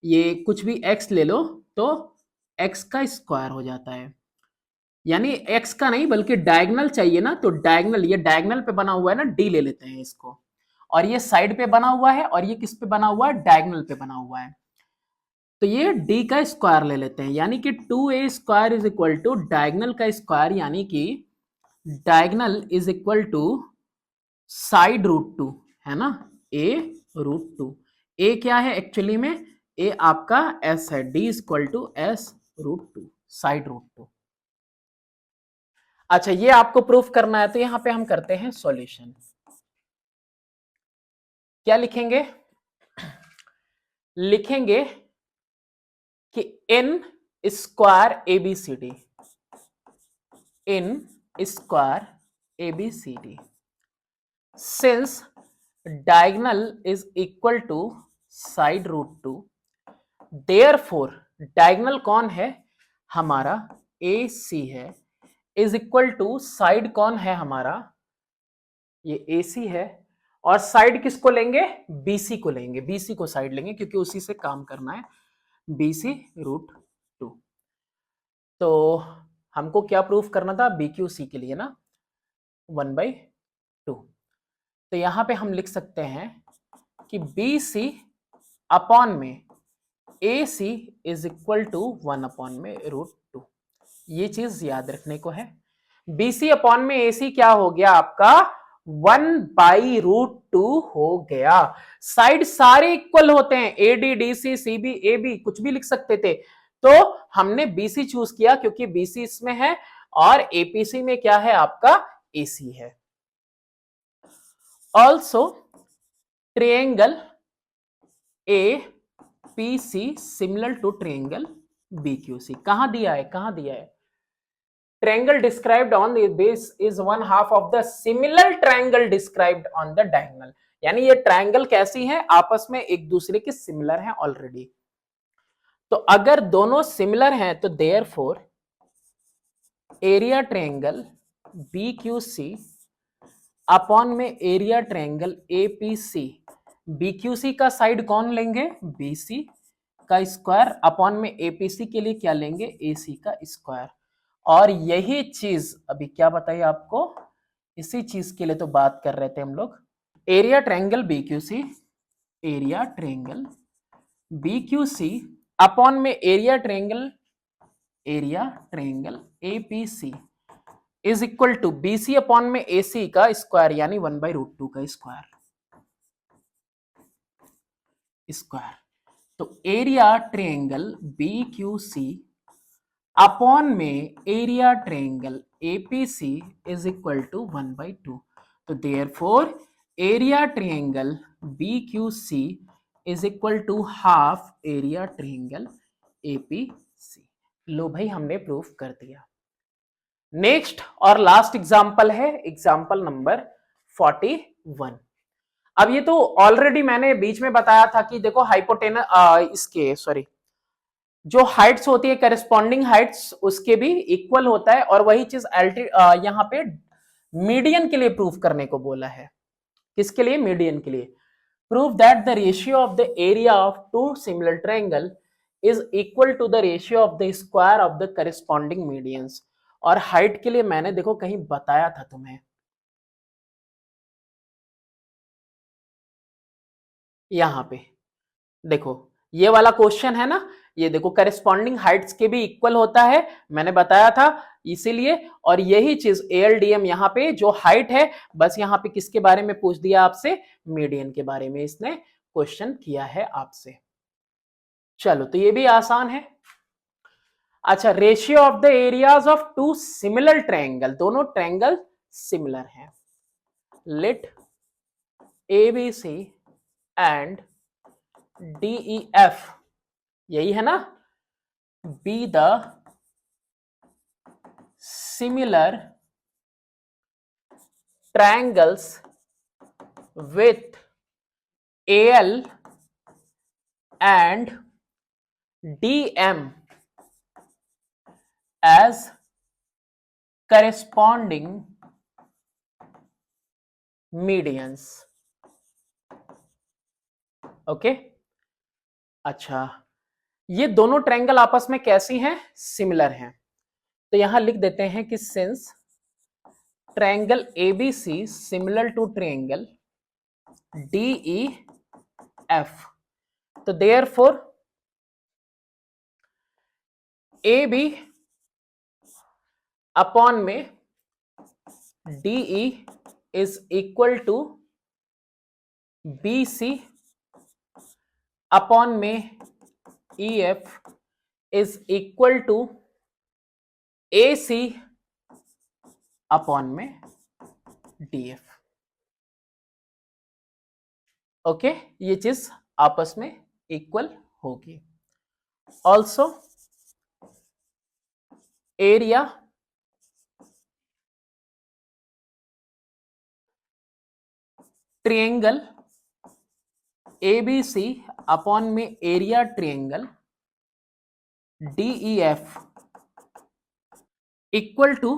ये कुछ भी x ले लो तो x का स्क्वायर हो जाता है। यानी x का नहीं बल्कि डायगोनल चाहिए ना, तो डायगोनल, ये डायगोनल पे बना हुआ है ना, d ले लेते हैं इसको, और ये साइड पे बना हुआ है और ये किस पे बना हुआ है, डायगोनल पे बना हुआ है, तो ये d का स्क्वायर ले लेते हैं। यानी कि 2a square is equal to diagonal का स्क्वायर, यानी कि diagonal is equal to side root 2, है ना, a√2। a क्या है एक्चुअली में, a आपका s है, d equal to s√2, side root 2। अच्छा, ये आपको प्रूफ करना है, तो यहां पे हम करते हैं सॉल्यूशन। क्या लिखेंगे, लिखेंगे कि in square ABCD, in square ABCD since diagonal is equal to side root 2, therefore diagonal कौन है हमारा, AC है, इज इक्वल टू साइड कौन है हमारा, ये AC है, और साइड किसको लेंगे, BC को लेंगे, BC को साइड लेंगे क्योंकि उसी से काम करना है, BC√2। तो हमको क्या प्रूफ करना था, BQC के लिए ना, 1/2। तो यहां पे हम लिख सकते हैं कि BC अपॉन में AC इज इक्वल टू 1/√2। ये चीज याद रखने को है। BC अपॉन में AC क्या हो गया आपका, 1/√2 हो गया। साइड सारे इक्वल होते हैं, AD DC CB AB कुछ भी लिख सकते थे, तो हमने BC चूज किया क्योंकि BC इसमें है और APC में क्या है आपका, AC है। Also triangle APC similar to triangle BQC, कहां दिया है, कहां दिया है, triangle described on the base is one half of the similar triangle described on the diagonal. यानी ये ट्रायंगल कैसी है, आपस में एक दूसरे के सिमिलर हैं ऑलरेडी। तो अगर दोनों सिमिलर हैं तो therefore area triangle BQC upon में एरिया ट्रायंगल APC, BQC का साइड कौन लेंगे, BC का स्क्वायर अपॉन में APC के लिए क्या लेंगे, AC का स्क्वायर। और यही चीज अभी क्या बताइए आपको, इसी चीज के लिए तो बात कर रहे थे हम लोग। Area triangle BQC, area triangle BQC upon में area triangle APC is equal to BC upon में AC का स्क्वायर, यानी 1/√2 का स्क्वायर। तो एरिया ट्रायंगल BQC अपॉन में area triangle APC is equal to 1/2। तो therefore area triangle BQC is equal to half area triangle APC। लो भाई, हमने प्रूफ कर दिया। नेक्स्ट और लास्ट एग्जांपल है एग्जांपल नंबर 41। अब ये तो ऑलरेडी मैंने बीच में बताया था कि देखो हाइपोटेनस इसके सॉरी जो हाइट्स होती है करेस्पॉन्डिंग हाइट्स उसके भी इक्वल होता है, और वही चीज यहाँ पे मीडियन के लिए प्रूफ करने को बोला है। किसके लिए, मीडियन के लिए। Prove that the ratio of the area of two similar triangle is equal to the ratio of the square of the corresponding medians. और हाइट के लिए मैंने देखो कहीं बताया था तुम्हें, यहां पे देखो ये वाला क्वेश्चन है ना, ये देखो करेस्पॉन्डिंग हाइट्स के भी इक्वल होता है, मैंने बताया था इसीलिए। और यही चीज ALDM यहाँ पे जो हाइट है, बस यहाँ पे किसके बारे में पूछ दिया आपसे, मीडियन के बारे में इसने क्वेश्चन किया है आपसे। चलो तो ये भी आसान है। अच्छा, ratio of the areas of two similar triangle, दोनों ट्रायंगल सिमिलर हैं। लेट ABC एंड DEF, यही है ना, be the similar triangles with AL and DM as corresponding medians। Okay अच्छा, ये दोनों ट्रायंगल आपस में कैसी हैं, सिमिलर हैं। तो यहां लिख देते हैं कि since triangle ABC similar to triangle DEF, तो देयरफॉर AB अपॉन में DE is equal to BC upon में EF is equal to AC upon में DF। ओके, ये चीज आपस में इक्वल होगी। Also area triangle ABC upon में area triangle DEF equal to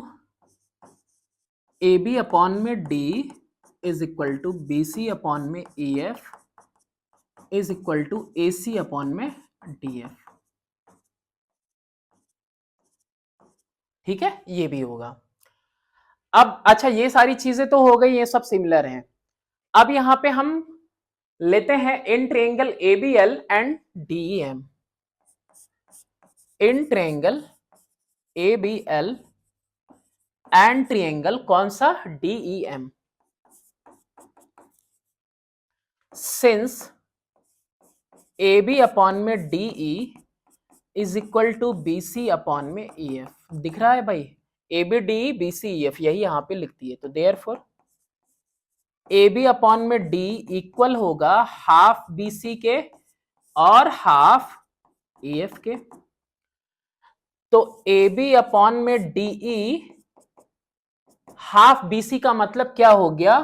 AB upon में DE is equal to BC upon में EF is equal to AC upon में DF। ठीक है, ये भी होगा। अब अच्छा, ये सारी चीजें तो हो गई, ये सब सिमिलर हैं। अब यहां पे हम लेते हैं in triangle ABL and DEM, in triangle ABL and triangle कौन सा, DEM। सिंस AB अपॉन में DE is equal to BC upon में EF, दिख रहा है भाई, AB DE BC EF, यही यहां पे लिखती है। तो देयरफॉर AB अपॉन में D इक्वल होगा हाफ BC के और हाफ EF के। तो ए बी अपॉन में डीई हाफ बीसी का मतलब क्या हो गया,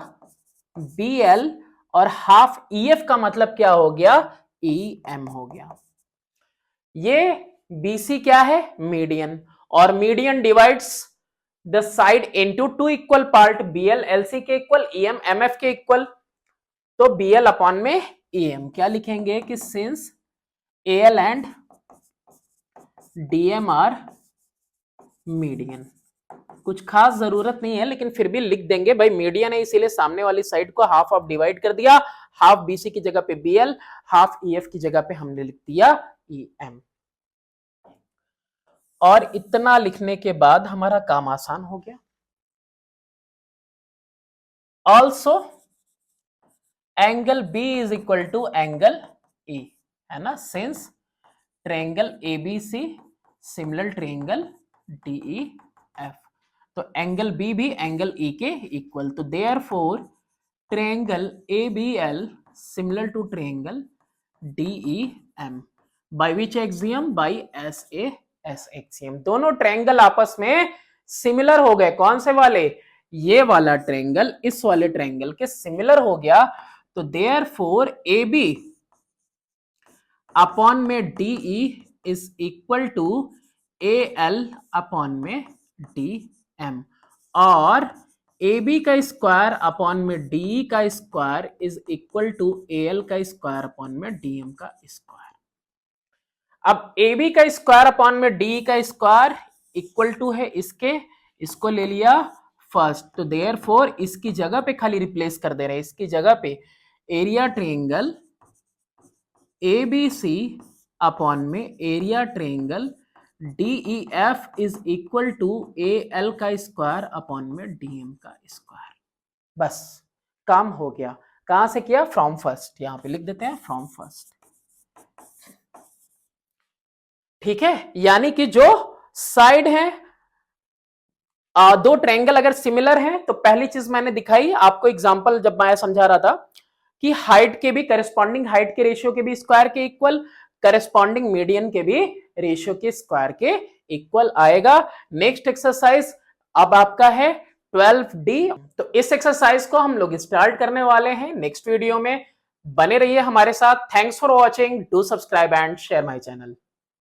बी एल, और हाफ ई एफ का मतलब क्या हो गया, ई एम हो गया। ये बीसी क्या है, मीडियन, और median divides the side into two equal part, BL LC के इक्वल, ईएम एमएफ के इक्वल। तो बीएल अपॉन में ईएम क्या लिखेंगे कि since AL and DM are median. कुछ खास जरूरत नहीं है लेकिन फिर भी लिख देंगे भाई, मीडियन है इसीलिए सामने वाली साइड को हाफ ऑफ डिवाइड कर दिया, हाफ बीसी की जगह पे बीएल, हाफ ईएफ की जगह पे हमने लिख दिया ईएम। और इतना लिखने के बाद हमारा काम आसान हो गया। Also angle B is equal to angle E, है ना, since triangle ABC similar triangle DEF, तो एंगल बी भी एंगल ई के इक्वल, तो therefore triangle ABL similar to triangle DEM by which axiom, by S axiom. दोनों triangle आपस में similar हो गए, कौन से वाले, ये वाला ट्रायंगल इस वाले ट्रायंगल के सिमिलर हो गया, तो देयरफॉर ए बी अपॉन में DE is equal to A L upon में डी एम, और ए बी का स्क्वायर अपॉन में डी का square is equal to A L का स्क्वायर अपॉन में डी एम का स्क्वायर। अब ए बी का स्क्वायर अपॉन में डी का स्क्वायर इक्वल टू है इसके, इसको ले लिया फर्स्ट, तो देयरफॉर इसकी जगह पे खाली रिप्लेस कर दे रहे हैं, इसकी जगह पे area triangle A B C upon में area triangle DEF is equal to A L का स्क्वायर अपॉन में डीएम का स्क्वायर। बस काम हो गया। कहां से किया, फ्रॉम फर्स्ट, यहां पे लिख देते हैं फ्रॉम फर्स्ट। ठीक है, यानी कि जो साइड है दो ट्रायंगल अगर सिमिलर हैं तो पहली चीज मैंने दिखाई आपको एग्जांपल जब मैं समझा रहा था कि हाइट के भी करस्पॉन्डिंग हाइट के रेशियो के भी स्क्वायर के इक्वल, करस्पॉन्डिंग मीडियन के भी रेशियो के स्क्वायर के इक्वल आएगा। नेक्स्ट एक्सरसाइज अब आपका है 12D। तो इस एक्सरसाइज को हम लोग स्टार्ट करने वाले हैं नेक्स्ट वीडियो में, बने रहिए हमारे साथ। Thanks for watching, do subscribe and share my channel.